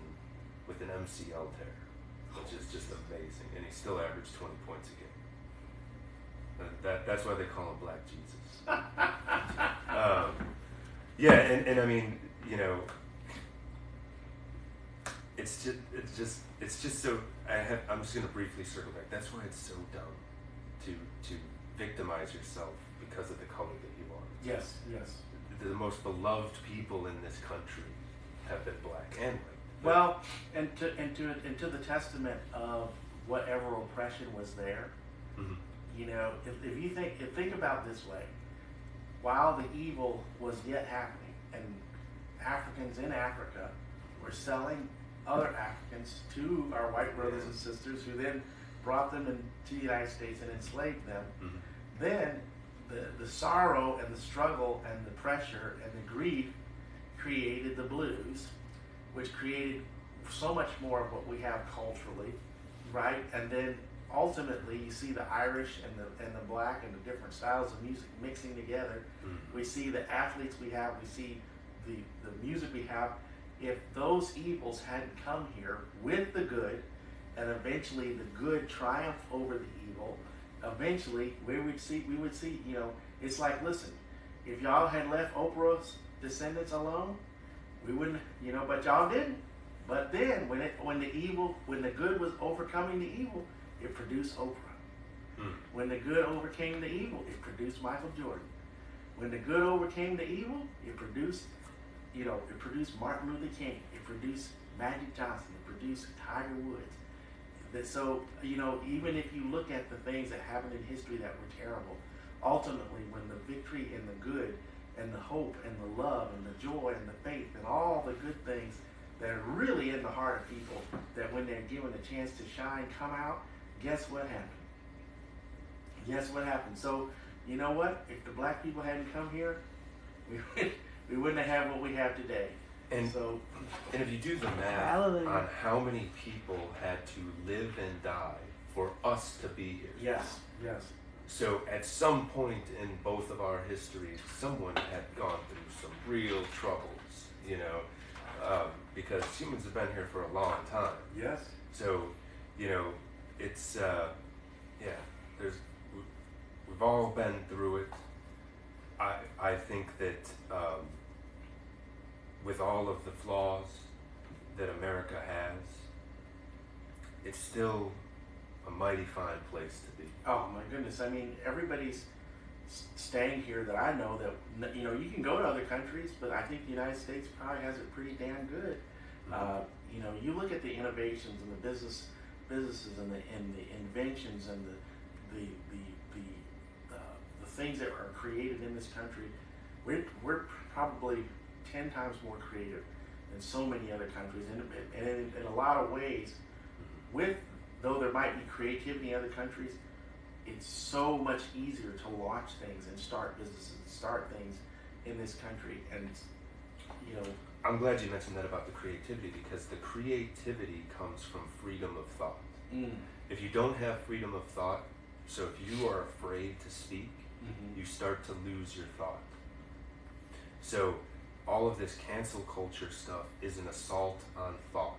with an MCL tear, which is just amazing. And he still averaged 20 points a game. That's why they call him Black Jesus. And I mean, it's just so. I'm just gonna briefly circle back. That's why it's so dumb to victimize yourself because of the color that you are. Yes. The most beloved people in this country have been black and white. Well, and to the testament of whatever oppression was there, if you think about this way, while the evil was yet happening, and Africans in Africa were selling other Africans to our white brothers and sisters, who then brought them into the United States and enslaved them, then the sorrow and the struggle and the pressure and the grief created the blues, which created so much more of what we have culturally, right? And then ultimately you see the Irish and the black and the different styles of music mixing together. We see the athletes we have, we see the music we have. If those evils hadn't come here with the good, and eventually the good triumph over the evil, eventually we would see, it's like, listen, if y'all had left Oprah's descendants alone, we wouldn't, but y'all didn't. But then when the good was overcoming the evil, it produced Oprah. When the good overcame the evil, it produced Michael Jordan. When the good overcame the evil, it produced Martin Luther King. It produced Magic Johnson. It produced Tiger Woods. So, even if you look at the things that happened in history that were terrible, ultimately when the victory and the good and the hope and the love and the joy and the faith and all the good things that are really in the heart of people, that when they're given a chance to shine, come out, guess what happened? Guess what happened? So, you know what? If the black people hadn't come here, we wouldn't have what we have today. And so, and if you do the math Hallelujah. on how many people had to live and die for us to be here. yes, yes. So at some point in both of our histories, someone had gone through some real troubles, you know, because humans have been here for a long time. Yes. So, you know, it's, we've all been through it. I think that with all of the flaws that America has, it's still a mighty fine place to be. Oh my goodness! I mean, everybody's staying here that I know. That you know, you can go to other countries, but I think the United States probably has it pretty damn good. Mm-hmm. You know, you look at the innovations and the businesses and the inventions and the things that are created in this country. We're probably 10 times more creative than so many other countries, and in a lot of ways, though there might be creativity in other countries, it's so much easier to launch things and start businesses and start things in this country. And you know, I'm glad you mentioned that about the creativity, because the creativity comes from freedom of thought. If you don't have freedom of thought, so if you are afraid to speak, you start to lose your thought. So all of this cancel culture stuff is an assault on thought.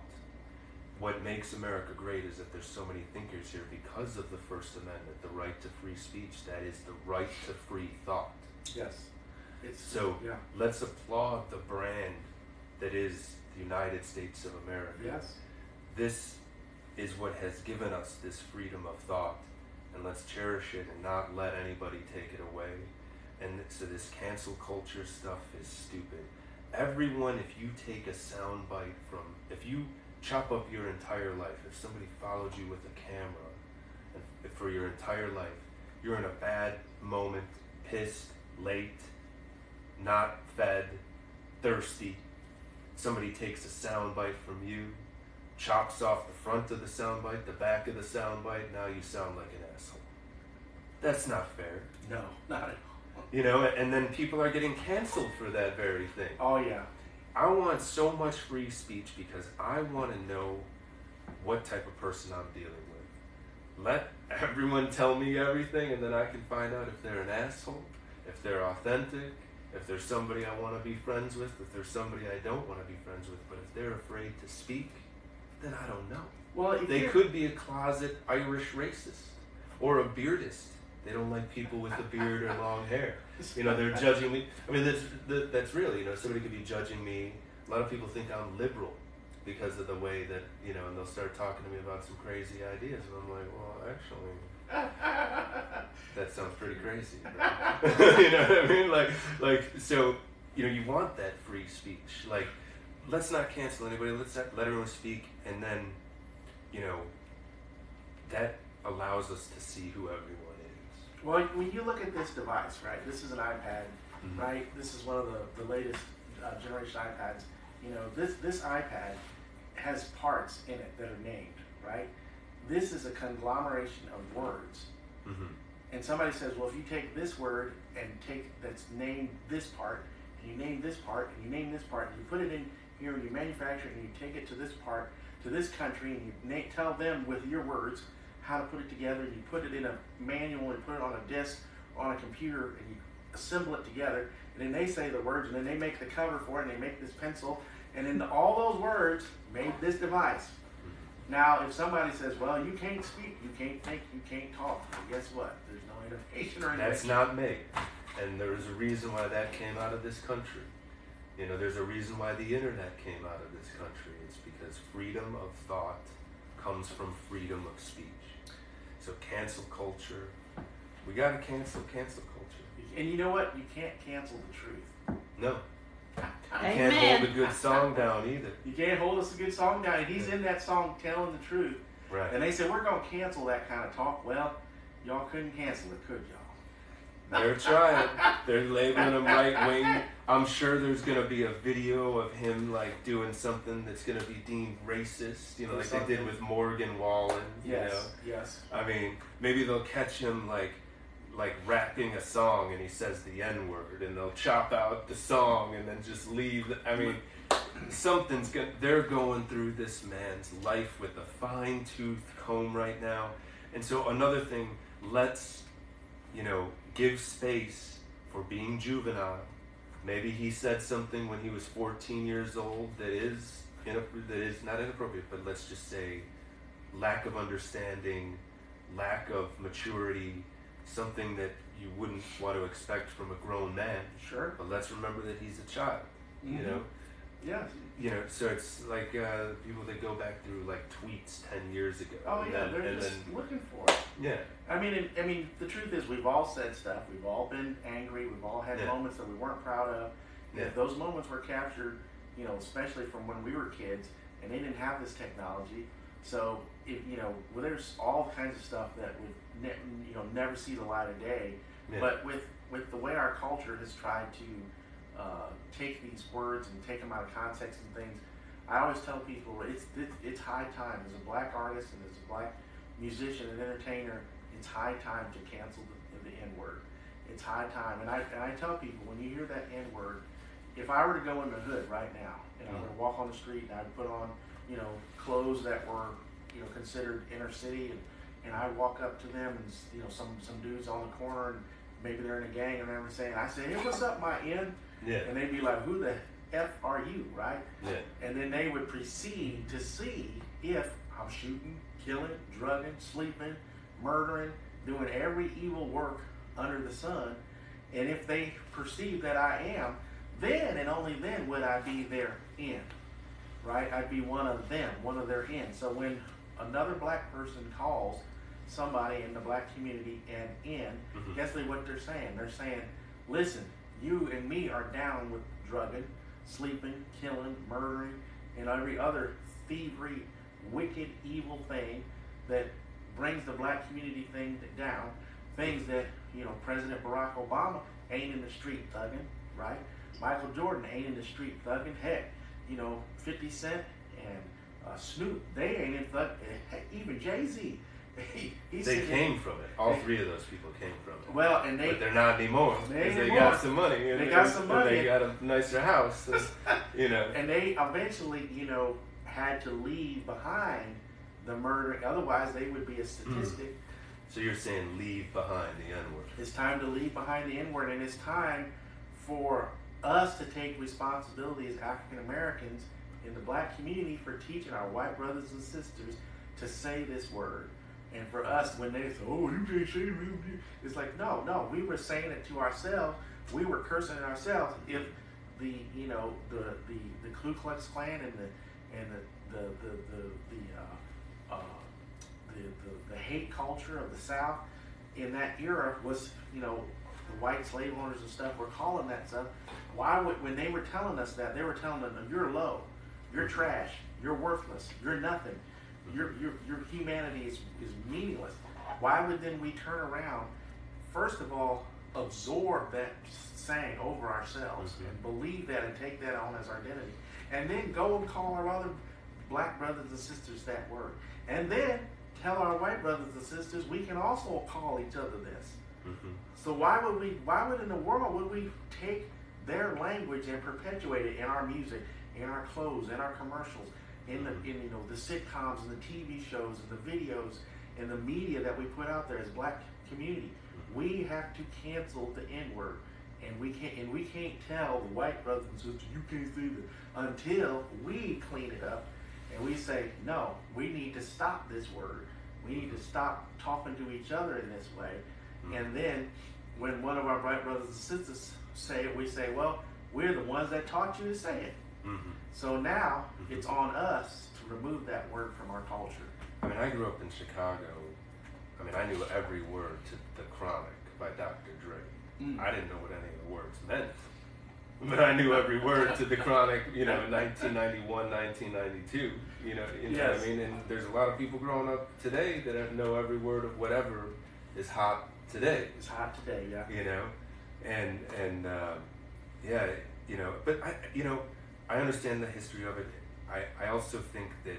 What makes America great is that there's so many thinkers here because of the First Amendment, the right to free speech, that is the right to free thought. yes. Let's applaud the brand that is the United States of America. Yes. This is what has given us this freedom of thought, and let's cherish it and not let anybody take it away. And so this cancel culture stuff is stupid. Everyone, if you take a sound bite from, if you chop up your entire life, if somebody followed you with a camera and for your entire life, you're in a bad moment, pissed, late, not fed, thirsty, somebody takes a sound bite from you, chops off the front of the sound bite, the back of the sound bite, now you sound like an asshole. That's not fair. No, not at all. You know, and then people are getting canceled for that very thing. Oh yeah. I want so much free speech because I want to know what type of person I'm dealing with. Let everyone tell me everything, and then I can find out if they're an asshole, if they're authentic, if there's somebody I want to be friends with, if there's somebody I don't want to be friends with. But if they're afraid to speak, then I don't know. Well, They could be a closet Irish racist or a beardist. They don't like people with a beard or long hair. You know, they're judging me. I mean, that's really, you know, somebody could be judging me. A lot of people think I'm liberal because of the way that, you know, and they'll start talking to me about some crazy ideas. And I'm like, well, actually, that sounds pretty crazy. You know what I mean? Like, so, you know, you want that free speech. Like, let's not cancel anybody. Let's let everyone speak. And then, you know, that allows us to see who everyone is. Well, when you look at this device, right? This is an iPad, right? This is one of the latest generation iPads. You know, this iPad has parts in it that are named, right? This is a conglomeration of words. And somebody says, well, if you take this word and that's named this part, and you name this part, and you name this part, and you put it in here, and you manufacture it, and you take it to this part, to this country, and you tell them with your words how to put it together, and you put it in a manual and put it on a disc on a computer, and you assemble it together, and then they say the words, and then they make the cover for it, and they make this pencil, and then all those words made this device. Now, if somebody says, well, you can't speak, you can't think, you can't talk, well, guess what? There's no innovation or anything. That's not me. And there's a reason why that came out of this country. You know, there's a reason why the internet came out of this country. It's because freedom of thought comes from freedom of speech. So cancel culture, we gotta cancel culture. And you know what? You can't cancel the truth. No. You Amen. can't hold a good song down either. You can't hold us a good song down. And he's in that song telling the truth. Right. And they said, we're going to cancel that kind of talk. Well, y'all couldn't cancel it, could y'all? They're trying. They're labeling him right wing. I'm sure there's gonna be a video of him like doing something that's gonna be deemed racist. You know, like they did with Morgan Wallen. Yes. You know? Yes. I mean, maybe they'll catch him like rapping a song and he says the N-word, and they'll chop out the song and then just leave. I mean, they're going through this man's life with a fine-tooth comb right now. And so another thing, let's, give space for being juvenile. Maybe he said something when he was 14 years old that is not inappropriate, but let's just say lack of understanding, lack of maturity, something that you wouldn't want to expect from a grown man. Sure. But let's remember that he's a child, Yeah. So it's like people that go back through like tweets 10 years ago. Oh yeah, they're just looking for it. Yeah. I mean, the truth is, we've all said stuff. We've all been angry. We've all had moments that we weren't proud of. And if those moments were captured, especially from when we were kids, and they didn't have this technology. So well, there's all kinds of stuff that would never see the light of day. Yeah. But with the way our culture has tried to take these words and take them out of context and things, I always tell people it's high time, as a black artist and as a black musician and entertainer, it's high time to cancel the N-word. It's high time, and I tell people, when you hear that N-word, if I were to go in the hood right now and I were to walk on the street and I'd put on clothes that were considered inner city, and I walk up to them and some dudes on the corner, and maybe they're in a gang and everything, saying, I say, hey, what's up, my N? Yeah. And they'd be like, who the F are you, right? Yeah. And then they would proceed to see if I'm shooting, killing, drugging, sleeping, murdering, doing every evil work under the sun. And if they perceive that I am, then and only then would I be their N, right? I'd be one of them, one of their N. So when another black person calls somebody in the black community an N, guess what they're saying? They're saying, listen, you and me are down with drugging, sleeping, killing, murdering, and every other thievery, wicked, evil thing that brings the black community thing down. Things that, President Barack Obama ain't in the street thugging, right? Michael Jordan ain't in the street thugging. Heck, 50 Cent and Snoop, they ain't in thug. Heck, even Jay-Z. They came from it. All three of those people came from it. Well, but they're not anymore because they got some money. They got some money. They got a nicer house. And they eventually, had to leave behind the murdering. Otherwise, they would be a statistic. So you're saying leave behind the N-word. It's time to leave behind the N-word, and it's time for us to take responsibility as African Americans in the black community for teaching our white brothers and sisters to say this word. And for us, when they say, oh, you can't say it, it's like, no, we were saying it to ourselves. We were cursing at ourselves. If the Ku Klux Klan and the hate culture of the South in that era was, the white slave owners and stuff were calling that stuff. Why would, when they were telling us that, they were telling them, you're low, you're trash, you're worthless, you're nothing. Your humanity is meaningless. Why would then we turn around, first of all, absorb that saying over ourselves and believe that and take that on as our identity, and then go and call our other black brothers and sisters that word, and then tell our white brothers and sisters we can also call each other this. So why would in the world would we take their language and perpetuate it in our music, in our clothes, in our commercials, in the sitcoms and the TV shows and the videos and the media that we put out there as black community? We have to cancel the N-word, and we can't tell the white brothers and sisters you can't say that until we clean it up and we say, no, we need to stop this word. We need to stop talking to each other in this way. And then when one of our white brothers and sisters say it, we say, well, we're the ones that taught you to say it. So now it's on us to remove that word from our culture. I mean, I grew up in Chicago. I mean, I knew every word to The Chronic by Dr. Dre. I didn't know what any of the words meant, but I knew every word to The Chronic, 1991, 1992, you know what I mean? And there's a lot of people growing up today that know every word of whatever is hot today. It's hot today, yeah. You know, and yeah, you know, but I understand the history of it. I also think that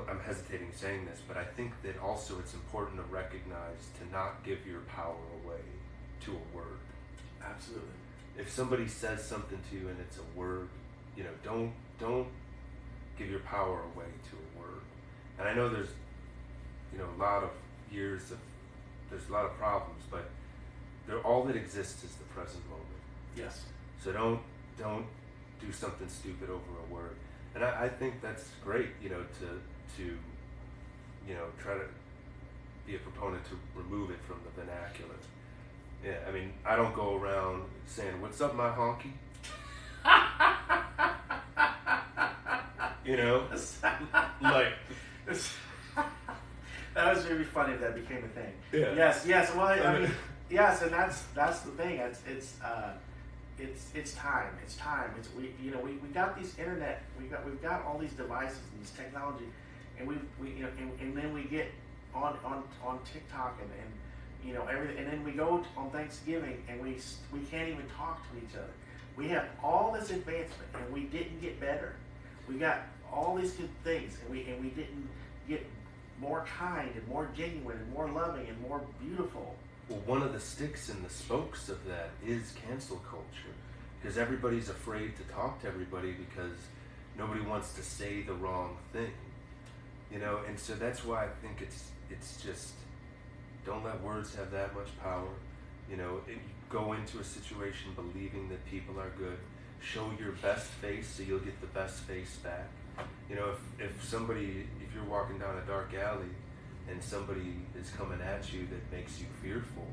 I'm hesitating saying this, but I think that also it's important to recognize to not give your power away to a word. Absolutely. If somebody says something to you and it's a word, you know, don't give your power away to a word. And I know there's, you know, a lot of there's a lot of problems, but all that exists is the present moment. Yes. So don't do something stupid over a word. And I think that's great, you know, to you know, try to be a proponent to remove it from the vernacular. Yeah, I mean, I don't go around saying, "What's up, my honky?" You know, like that was really funny if that became a thing. Yeah. Yes. Well, I mean, yes, and that's the thing. It's time. We got these internet. We've got all these devices and these technology, and and then we get on TikTok and you know everything, and then we go on Thanksgiving and we can't even talk to each other. We have all this advancement and we didn't get better. We got all these good things and we didn't get more kind and more genuine and more loving and more beautiful. Well, one of the sticks and the spokes of that is cancel culture, because everybody's afraid to talk to everybody because nobody wants to say the wrong thing, you know. And so that's why I think it's just, don't let words have that much power. You know, go into a situation believing that people are good. Show your best face so you'll get the best face back. You know, if you're walking down a dark alley and somebody is coming at you that makes you fearful,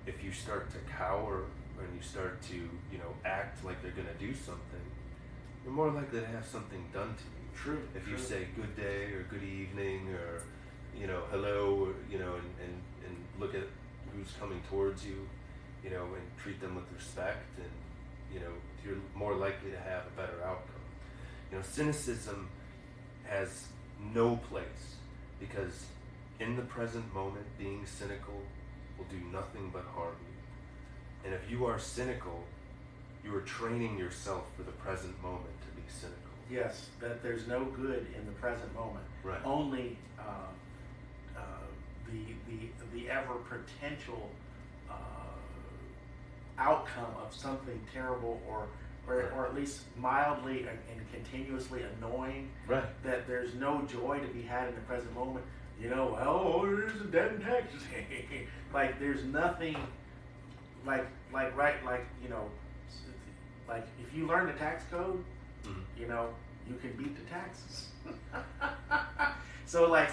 if you start to cower and you start to, you know, act like they're going to do something, you're more likely to have something done to you. True. If you say good day or good evening or, you know, hello, you know, and look at who's coming towards you, you know, and treat them with respect, and, you know, you're more likely to have a better outcome. You know, cynicism has no place, because in the present moment, being cynical will do nothing but harm you. And if you are cynical, you are training yourself for the present moment to be cynical. Yes, that there's no good in the present moment. Right. Only the ever potential outcome of something terrible or at least mildly and continuously annoying. Right. That there's no joy to be had in the present moment. You know, oh, there's a debt in taxes. Like there's nothing like you know, like if you learn the tax code, you know, you can beat the taxes. So the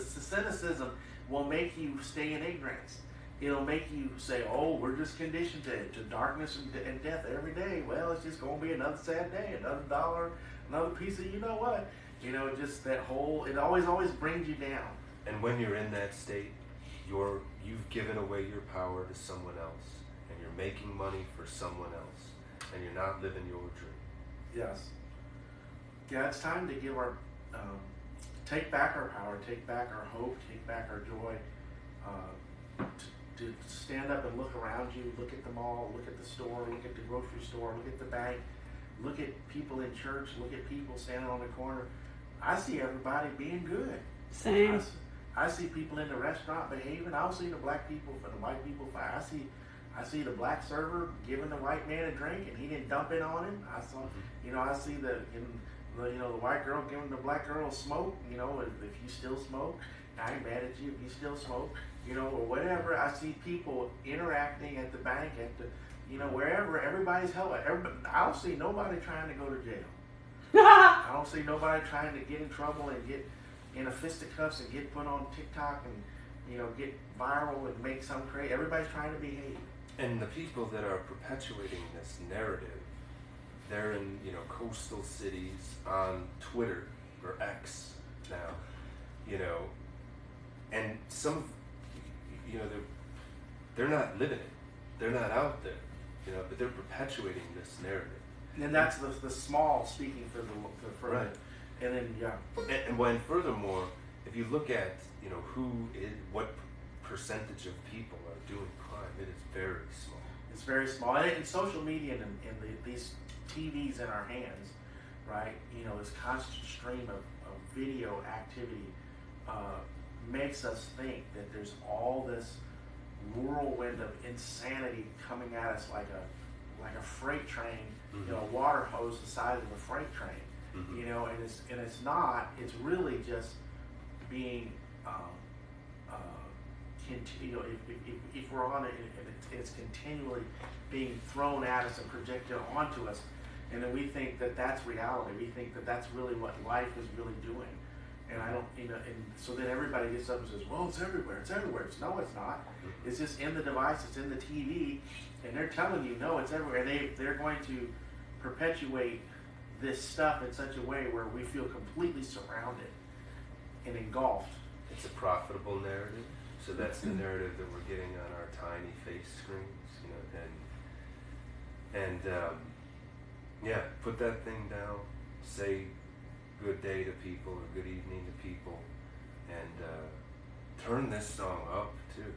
cynicism will make you stay in ignorance. It'll make you say, oh, we're just conditioned to darkness and death every day. Well, it's just going to be another sad day, another dollar, another piece of you know what. You know, just that whole, it always brings you down. And when you're in that state, you've given away your power to someone else, and you're making money for someone else, and you're not living your dream. Yes. Yeah, it's time to give take back our power, take back our hope, take back our joy, to stand up and look around you, look at the mall, look at the store, look at the grocery store, look at the bank, look at people in church, look at people standing on the corner. I see everybody being good. Same. I see people in the restaurant behaving. I don't see the black people for the white people fight. I see the black server giving the white man a drink and he didn't dump it on him. I see the white girl giving the black girl a smoke. You know, if you still smoke, I ain't mad at you if you still smoke. You know, or whatever. I see people interacting at the bank, at the, you know, wherever. Everybody's helping. I don't see nobody trying to go to jail. I don't see nobody trying to get in trouble and get in a fisticuffs and get put on TikTok and, you know, get viral and make some crazy. Everybody's trying to behave. And the people that are perpetuating this narrative, they're in, you know, coastal cities, on Twitter or X now, you know, and some, you know, they're not living it. They're not out there, you know, but they're perpetuating this narrative. And that's the small speaking for Right. And then And when furthermore, if you look at what percentage of people are doing crime, it is very small. It's very small. And social media and these TVs in our hands, right? This constant stream of video activity makes us think that there's all this whirlwind of insanity coming at us like a freight train, a water hose the size of a freight train, and it's not. It's really just being, if we're on it, and it's continually being thrown at us and projected onto us, and then we think that that's reality. We think that that's really what life is really doing. And I don't, and so then everybody gets up and says, well, it's everywhere. No, it's not. It's just in the device, it's in the TV, and they're telling you, no, it's everywhere. They're going to perpetuate this stuff in such a way where we feel completely surrounded and engulfed. It's a profitable narrative, so that's the narrative that we're getting on our tiny face screens, and put that thing down, say good day to people or good evening to people, and turn this song up too.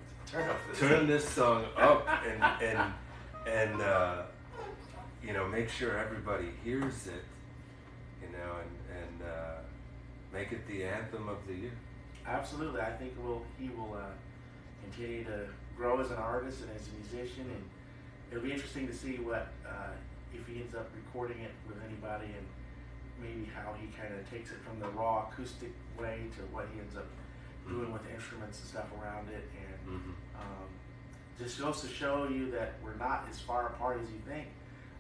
Turn this song up and make sure everybody hears it, and make it the anthem of the year. Absolutely, I think he will continue to grow as an artist and as a musician, and it'll be interesting to see what if he ends up recording it with anybody, and maybe how he kind of takes it from the raw acoustic way to what he ends up doing with instruments and stuff around it, and just goes to show you that we're not as far apart as you think.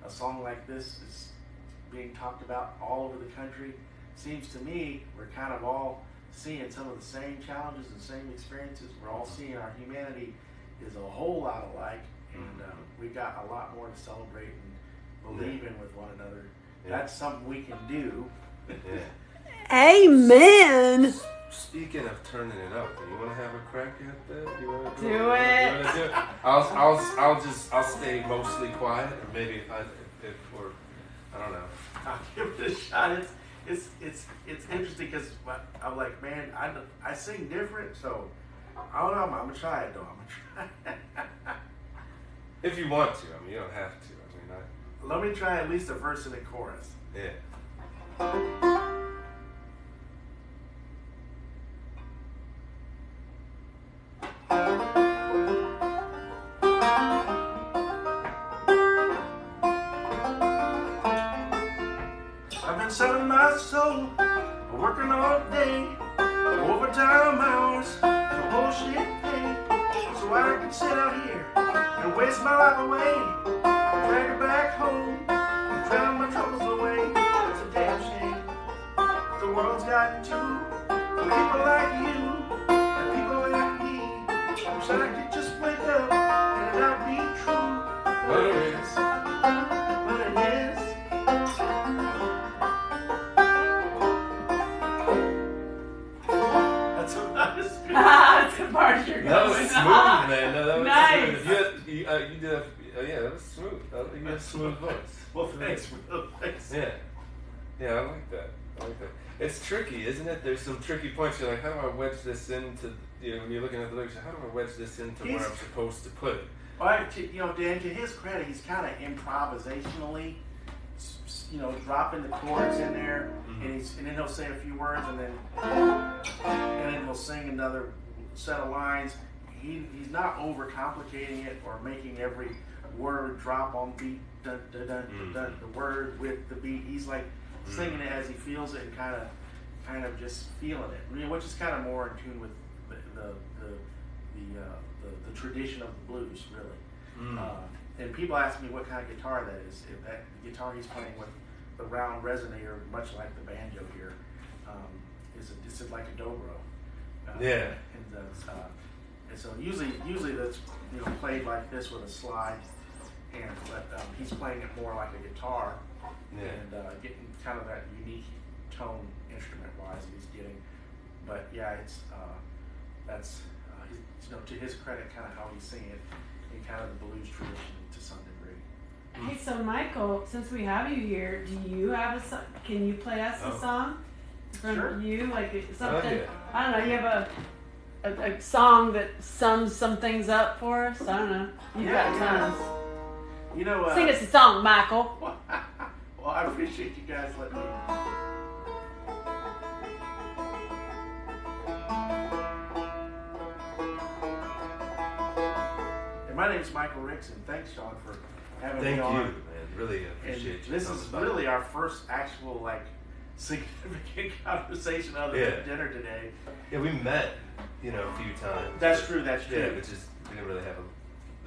A song like this is being talked about all over the country. Seems to me we're kind of all seeing some of the same challenges and same experiences. We're all seeing our humanity is a whole lot alike, and we've got a lot more to celebrate and believe in with one another. That's something we can do. Amen. Speaking of turning it up, do you want to have a crack at that? You want to do it? You want to do it? I'll stay mostly quiet, or maybe if I don't know. I'll give it a shot. It's interesting because I'm like, man, I sing different, so I don't know. I'm gonna try it though. I'm gonna try. If you want to, you don't have to. Let me try at least a verse and a chorus. Yeah. I've been selling my soul, working all day, overtime hours, for bullshit pay, so I can sit out here and waste my life away. Drag her back home, drown my troubles away. It's a damn shame. The world's got two, people like you and people like me. Wish I could just wake up and it not be true. But it is. But it is. That's what I was doing. That's the part you're That was going smooth, on. man. No, that was Nice. smooth. You did. Yeah, that was smooth. You had a smooth voice. Well, thanks, Will. Thanks. Yeah, I like that. It's tricky, isn't it? There's some tricky points. You're like, how do I wedge this into? When you're looking at the lyrics, how do I wedge this into where I'm supposed to put it? All right, Dan. To his credit, he's kind of improvisationally, dropping the chords in there, and then he'll say a few words, and then he'll sing another set of lines. He's not overcomplicating it or making every word drop on beat, dun, dun, dun, dun, the word with the beat. He's like singing it as he feels it and kind of just feeling it, which is kind of more in tune with the tradition of the blues, really. And people ask me what kind of guitar that is. If that guitar he's playing with, the round resonator, much like the banjo here, is like a dobro. And so usually that's played like this with a slide, but he's playing it more like a guitar, and getting kind of that unique tone instrument-wise that he's getting. But yeah, that's to his credit, kind of how he's singing it in kind of the blues tradition to some degree. Hey, so Michael, since we have you here, do you have a song? Can you play us a song? from Sure. you? Like something, Oh, yeah. I don't know, you have a song that sums some things up for us? I don't know. You've got tons. You know, Sing us a song, Michael. well, I appreciate you guys letting me. And my name's Michael Rickson. Thanks, Sean, for having Thank me you, on. man. Really appreciate And you. this is really our first actual, like, significant conversation other than dinner today. Yeah, we met, you know, a few times. That's true. That's true. Yeah, but just we didn't really have a.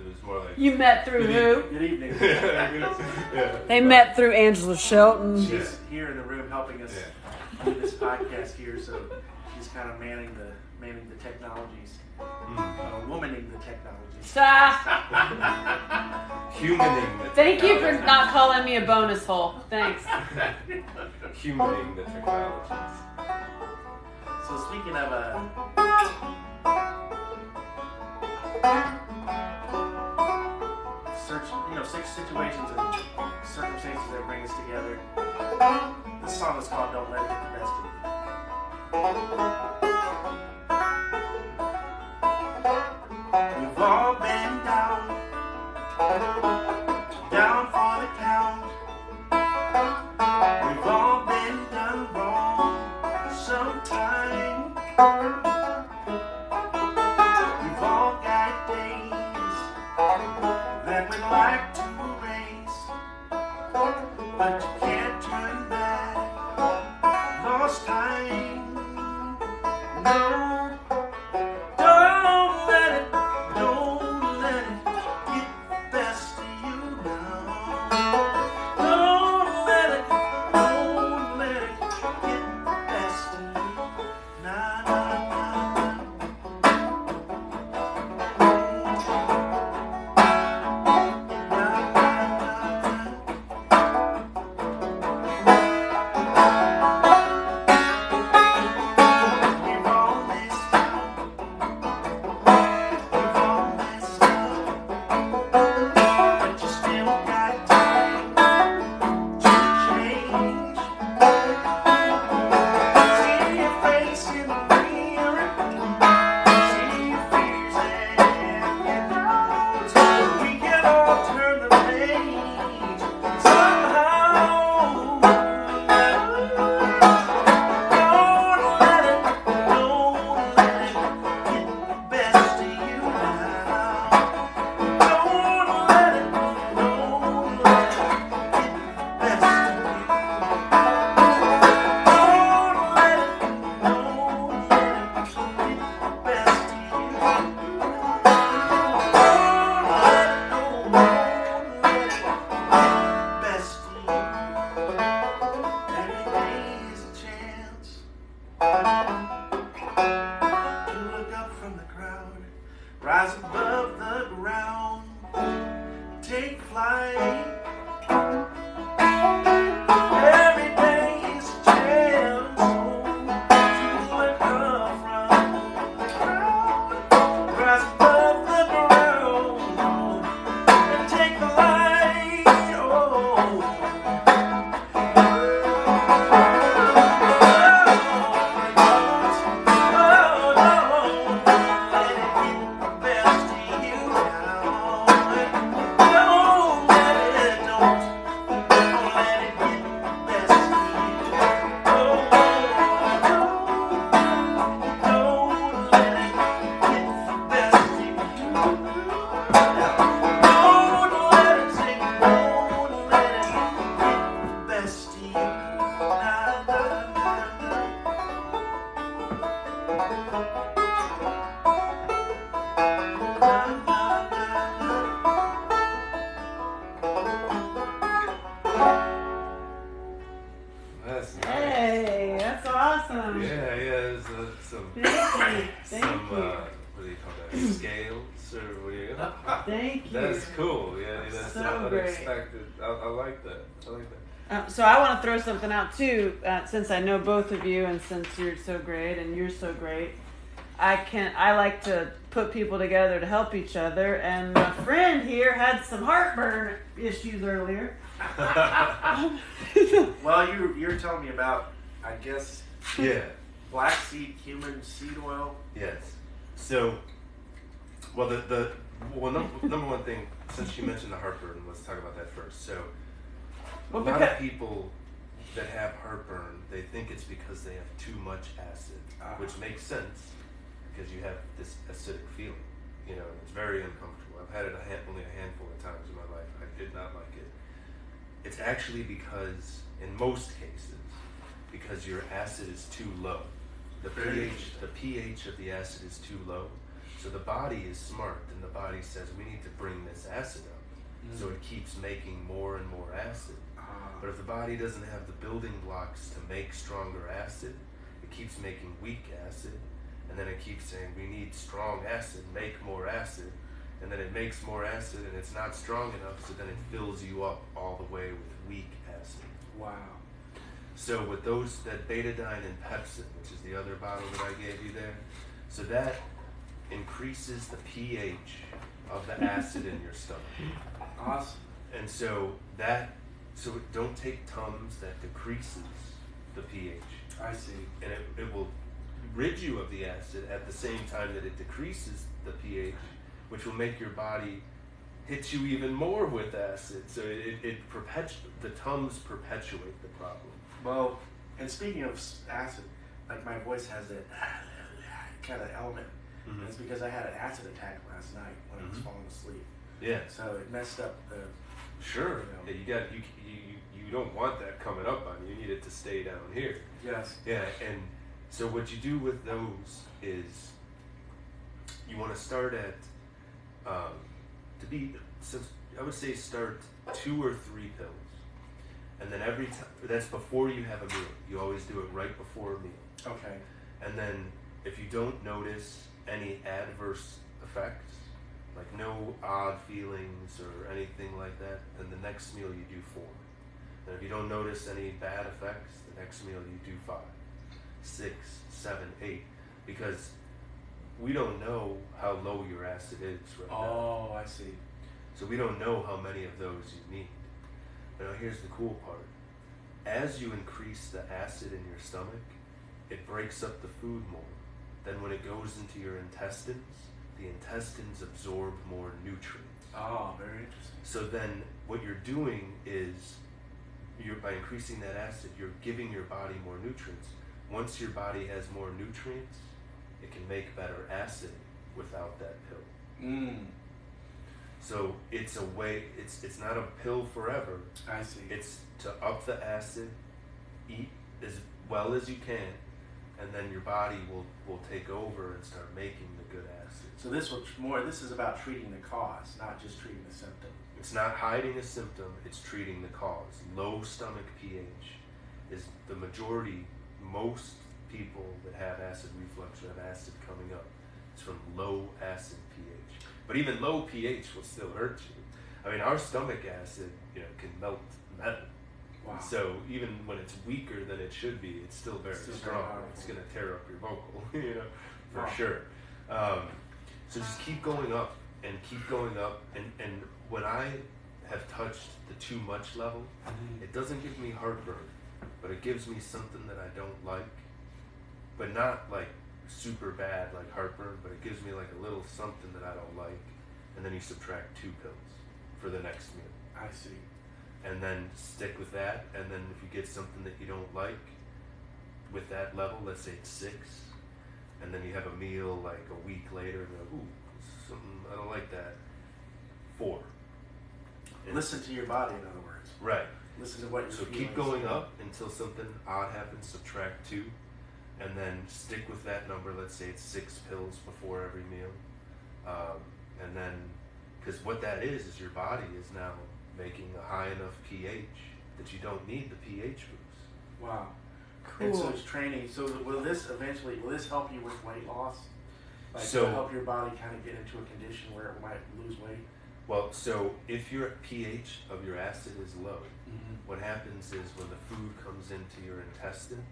It was more like. You met through who? Good evening. Yeah. They met through Angela Shelton. She's here in the room helping us do this podcast here, so she's kind of manning the technologies, womaning the technologies. Stop. Humaning the Thank you for technologies. not calling me a bonus hole. Thanks. Humaning the technologies. So speaking of six situations and circumstances that bring us together. This song is called "Don't Let It Get the Best of You." We've all been down for the count. We've all been done wrong sometime. We've all got days that we like to erase, but you can't turn back lost time. No. Don't let it get the best of you now. Don't let it get the best of you. Nah, nah, nah, We've all missed out. We've all messed up, but you still got time to change. See your face in the mirror, see your fears and your doubts. We can all turn the page somehow. Don't let it get the best of you now. Don't let it get the best of you. Don't let it get the best of you. Best of you. Every day is a chance to look up from the crowd, rise above the ground, take flight. Every day is a chance to look up from the crowd, rise above the ground, and take the light. That's nice. Hey, that's awesome. Yeah, there's some Thank you. some Thank you. what do you call that? Scales or what do you? Thank you. That's cool. Yeah, that's So great. unexpected. I like that. I like that. So I want to throw something out too, since I know both of you, and since you're so great and you're so great. I like to put people together to help each other, and my friend here had some heartburn issues earlier. Well, you're telling me about, I guess, Yeah. Black seed, cumin, seed oil. Yes. So, well, number one thing, since you mentioned the heartburn, let's talk about that first. So, a lot of people that have heartburn, they think it's because they have too much acid, which makes sense because you have this acidic feeling. You know, it's very uncomfortable. I've had it only a handful of times in my life. I did not like it. It's actually because, in most cases, because your acid is too low. The pH of the acid is too low. So the body is smart, and the body says, we need to bring this acid up. So it keeps making more and more acid. But if the body doesn't have the building blocks to make stronger acid, it keeps making weak acid. And then it keeps saying, we need strong acid, make more acid. And then it makes more acid, and it's not strong enough, so then it fills you up all the way with weak acid. Wow. So with that betadine and pepsin, which is the other bottle that I gave you there, so that increases the pH of the acid in your stomach. Awesome. And so don't take Tums, that decreases the pH. I see. And it will rid you of the acid at the same time that it decreases the pH, which will make your body hit you even more with acid. So the Tums perpetuate the problem. Well, and speaking of acid, like my voice has that kind of element. And it's because I had an acid attack last night when I was falling asleep. Yeah. So it messed up the. Sure. You know. Yeah, you don't want that coming up on you. You need it to stay down here. Yes. Yeah, and so what you do with those is you want to start at I would say start 2 or 3 pills. And then every time, that's before you have a meal. You always do it right before a meal. Okay. And then if you don't notice any adverse effects, like no odd feelings or anything like that, then the next meal you do 4. And if you don't notice any bad effects, the next meal you do 5, 6, 7, 8, because we don't know how low your acid is right now. Oh, I see. So we don't know how many of those you need. But now here's the cool part. As you increase the acid in your stomach, it breaks up the food more. Then when it goes into your intestines, the intestines absorb more nutrients. Oh, very interesting. So then what you're doing is, by increasing that acid, you're giving your body more nutrients. Once your body has more nutrients, it can make better acid without that pill. So it's a way, it's not a pill forever. I see. It's to up the acid, eat as well as you can, and then your body will take over and start making the good acid. So this is about treating the cause, not just treating the symptom. It's not hiding a symptom, it's treating the cause. Low stomach pH is the majority. Most people that have acid reflux or have acid coming up, it's from low acid pH. But even low pH will still hurt you. I mean, our stomach acid, can melt metal. Wow. So even when it's weaker than it should be, it's still very strong. It's going to tear up your vocal, for sure. So just keep going up and keep going up. And when I have touched the too much level, it doesn't give me heartburn, but it gives me something that I don't like, but not like super bad like heartburn, but it gives me like a little something that I don't like. And then you subtract 2 pills for the next meal. I see. And then stick with that. And then if you get something that you don't like with that level, let's say it's 6, and then you have a meal like a week later and go, ooh, something, I don't like that, 4. And listen to your body, in other words. Right. Listen to what you're So feeling. keep going up until something odd happens, subtract 2, and then stick with that number. Let's say it's 6 pills before every meal. And then, because what that is your body is now making a high enough pH that you don't need the pH boost. Wow. Cool. And so it's training. So will this help you with weight loss? Like So- help your body kind of get into a condition where it might lose weight? Well, so if your pH of your acid is low, what happens is when the food comes into your intestines,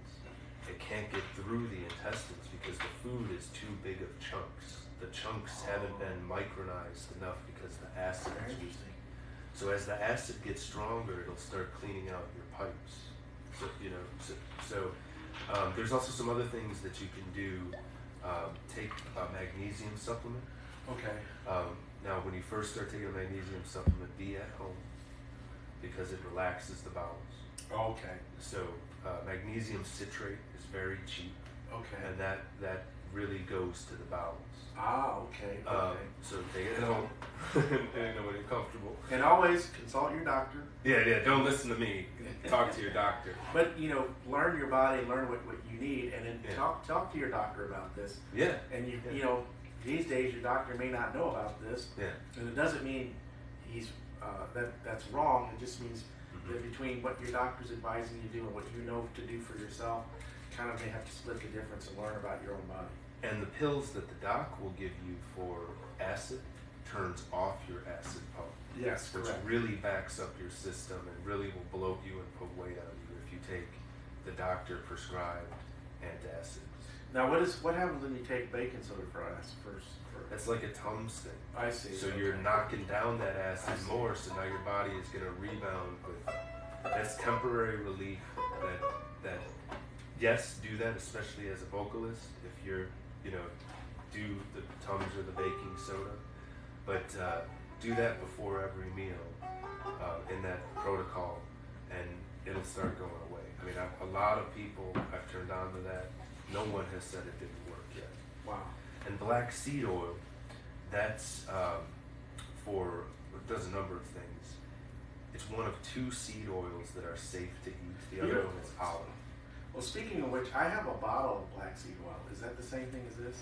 it can't get through the intestines because the food is too big of chunks. The chunks haven't been micronized enough because the acid is weak. So as the acid gets stronger, it'll start cleaning out your pipes. So There's also some other things that you can do. Take a magnesium supplement. Okay. Now, when you first start taking a magnesium supplement, be at home because it relaxes the bowels. Okay. So magnesium citrate is very cheap, Okay. and that really goes to the bowels. Ah, okay. Okay. So take it at home, and when you're comfortable. And always consult your doctor. Yeah. Don't listen to me. Talk to your doctor. But learn your body, learn what you need, and then talk to your doctor about this. Yeah. And these days your doctor may not know about this. Yeah. And it doesn't mean he's that's wrong. It just means that between what your doctor's advising you to do and what you know to do for yourself, kind of may have to split the difference and learn about your own body. And the pills that the doc will give you for acid turns off your acid pump. Yes, which correct. really backs up your system and really will bloat you and put weight on you if you take the doctor prescribed antacids. Now, what happens when you take baking soda for acid first? That's like a Tums thing. I see. So you're knocking down that acid more, so now your body is going to rebound with. That's temporary relief. That yes, do that, especially as a vocalist. If you're do the Tums or the baking soda, but do that before every meal in that protocol, and it'll start going away. I mean, a lot of people I've turned on to that. No one has said it didn't work yet. Wow. And black seed oil, that's it does a number of things. It's one of 2 seed oils that are safe to eat. The other one is olive. Well, speaking of which, I have a bottle of black seed oil. Is that the same thing as this?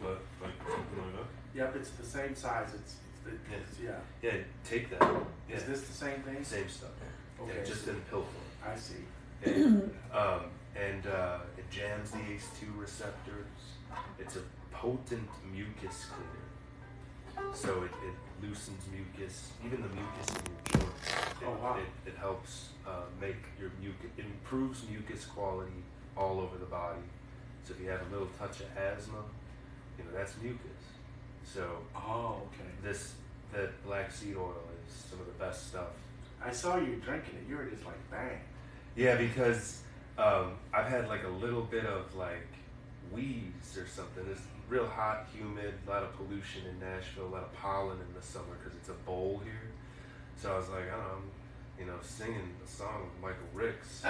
What, like something like that? Yep, it's the same size. Yeah, take that. Yeah. Is this the same thing? Same stuff. Okay. Yeah, just in pill form. I see. Yeah. And it jams the ACE2 receptors. It's a potent mucus cleaner. So it loosens mucus, even the mucus in your joints. Oh, wow. It helps make your mucus, it improves mucus quality all over the body. So if you have a little touch of asthma, that's mucus. So that black seed oil is some of the best stuff. I saw you drinking it. You were just like, bang. Yeah, because I've had like a little bit of like wheeze or something. It's real hot, humid, a lot of pollution in Nashville, a lot of pollen in the summer because it's a bowl here. So I was like, singing a song with Michael Ricks.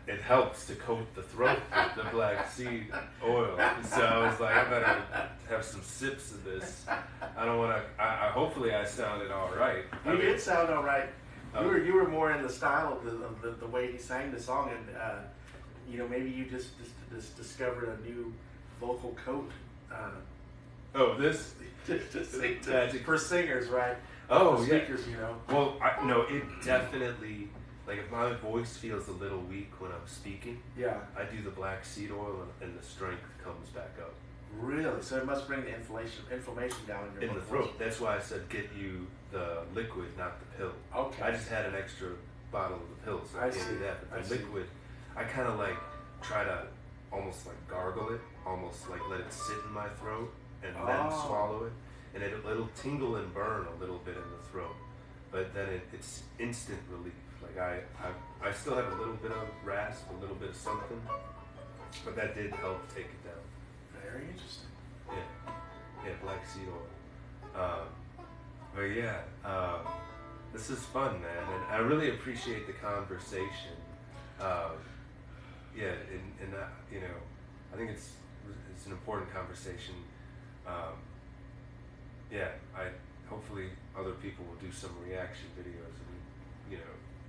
It helps to coat the throat with the black seed oil. So I was like, I better have some sips of this. I don't want to. Hopefully, I sounded all right. You did sound all right. You were more in the style of the way he sang the song, and maybe you just discovered a new vocal coat. This for singers, right? Oh, for speakers, Well, it definitely. Like if my voice feels a little weak when I'm speaking, I do the black seed oil and the strength comes back up. Really? So it must bring the inflammation down in your throat. That's why I said get you the liquid, not the pill. Okay. I just had an extra bottle of the pill, so I can't do that. But the liquid, I kind of like try to almost like gargle it, almost like let it sit in my throat and then swallow it, and it'll tingle and burn a little bit in the throat, but then it's instant relief. Like I still have a little bit of rasp, a little bit of something, but that did help take it down. Very interesting. Yeah, black seed oil. This is fun, man, and I really appreciate the conversation. I think it's an important conversation. Hopefully other people will do some reaction videos and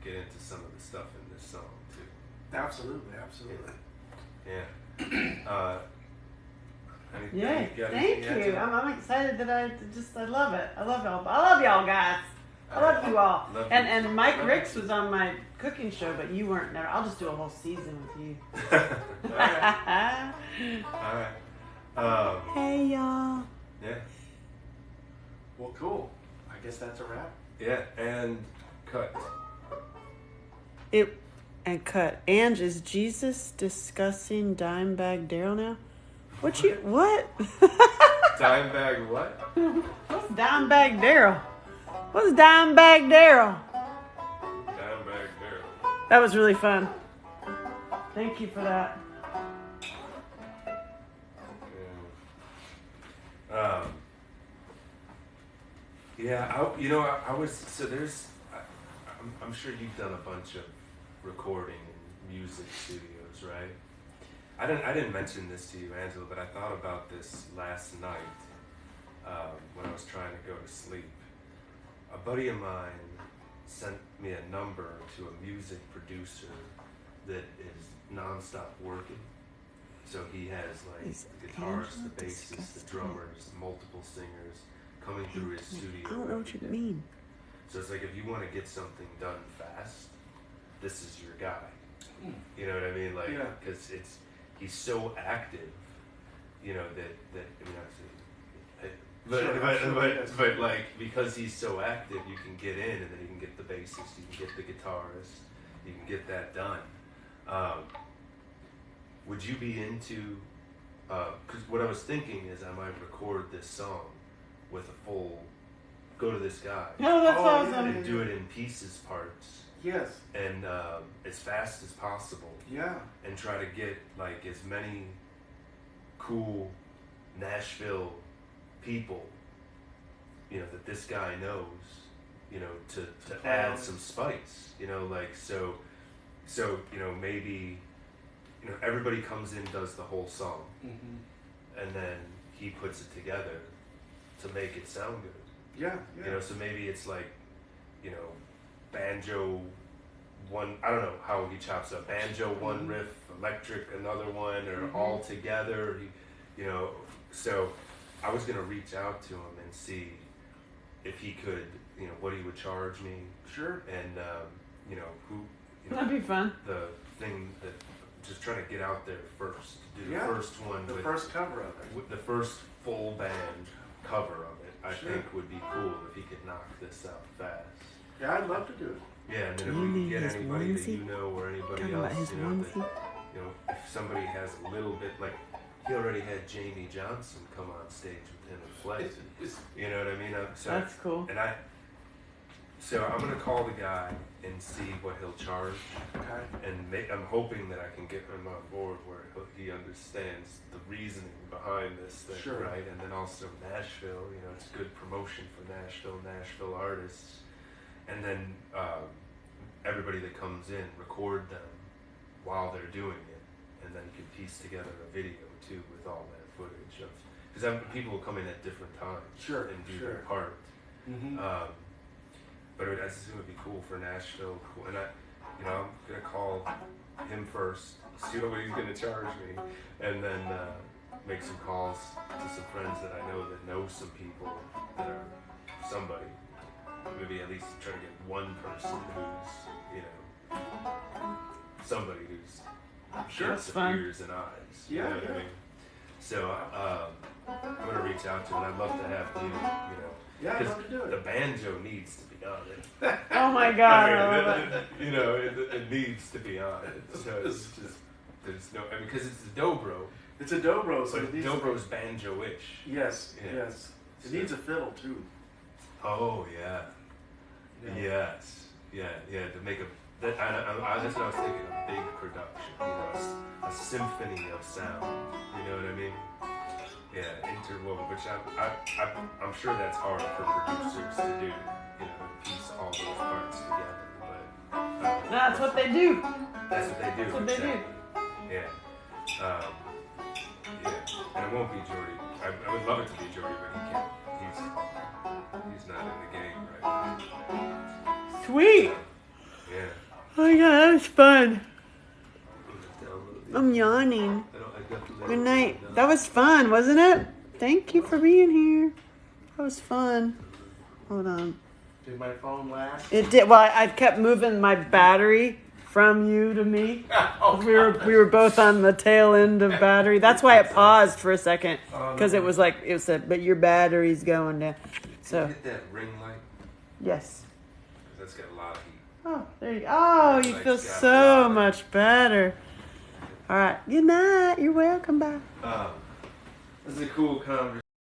get into some of the stuff in this song too. Absolutely. Yeah. Thank you. I'm excited that I love it. I love y'all. I love y'all guys. I love you all. And Mike Ricks was on my cooking show, but you weren't there. I'll just do a whole season with you. All right. Hey y'all. Yeah. Well, cool. I guess that's a wrap. Yeah, and cut. Cut. Ange, is Jesus discussing Dimebag Daryl now? What? Dimebag what? What's Dimebag Daryl? What's Dimebag Daryl? Dimebag Daryl. That was really fun. Thank you for that. I was so there's. I'm sure you've done a bunch of recording in music studios, right? I didn't mention this to you, Angela, but I thought about this last night when I was trying to go to sleep. A buddy of mine sent me a number to a music producer that is nonstop working. So he has like the guitarist, the bassist, the drummers, multiple singers coming through his studio. I don't know what you mean. So it's like if you want to get something done fast, this is your guy. You know what I mean? Like, because he's so active, you know, that but like because he's so active, you can get in, and then you can get the bassist, you can get the guitarist, you can get that done. Would you be into? Because what I was thinking is I might record this song with a full. Go to this guy. No, that's awesome. And do it in pieces, parts. Yes. And as fast as possible. Yeah. And try to get like as many cool Nashville people, you know, that this guy knows, you know, to add some spice, you know, like so, you know, maybe, you know, everybody comes in, does the whole song, and then he puts it together to make it sound good. Yeah. You know, so maybe it's like, you know, banjo one, I don't know how he chops up, banjo one riff, electric another one, or all together, you know, so I was going to reach out to him and see if he could, you know, what he would charge me. Sure. And, you know, that'd be fun. The thing that, just trying to get out there first, do the first one. The first cover of it. With the first full band cover of it. I think would be cool if he could knock this out fast. Yeah, I'd love to do it. Yeah, and then if we can get anybody that you know or anybody else, you know, if somebody has a little bit, like he already had Jamie Johnson come on stage with him and play. You know what I mean? So that's cool. And so I'm gonna call the guy and see what he'll charge. Okay. And I'm hoping that I can get him on board where he understands the reasoning behind this thing, right? And then also Nashville, you know, it's good promotion for Nashville artists. And then everybody that comes in, record them while they're doing it, and then you can piece together a video too with all that footage of, because people will come in at different times and do their part. But I just think it would be cool for Nashville. And I'm gonna call him first, see what he's gonna charge me, and then make some calls to some friends that I know some people that are somebody. Maybe at least try to get one person who's, you know, somebody who's ears and eyes. You know what I mean? So I'm gonna reach out to him. I'd love to have you know. Yeah, I'd love to do it. The banjo needs to be on it. Oh my God! You know, it needs to be on it. So it's just there's no, I mean, because it's a dobro. It's a dobro, so but dobro's banjo-ish. Yes. It needs a fiddle too. Oh yeah. Yes. Yeah. To make that's what I was thinking. A big production. You know, a symphony of sound. You know what I mean? Yeah, interwoven, which I'm sure that's hard for producers to do, you know, piece all those parts together, but... that's what they do. That's what they do. That's what they do. Yeah. And it won't be Jordy. I would love it to be Jordy, but he can't. He's not in the game right now. Sweet. Yeah. Oh my God, that was fun. I'm yawning. Good night. That was fun, wasn't it? Thank you for being here. That was fun. Hold on. Did my phone last? It did. Well, I kept moving my battery from you to me. We were both on the tail end of battery. That's why it paused for a second, because it was like it said, but your battery's going down. So. Can you hit that ring light? Yes. That's got a lot of heat. Oh, there you go. Oh, you feel so much better. All right. Good night. You're welcome. Bye. This is a cool conversation.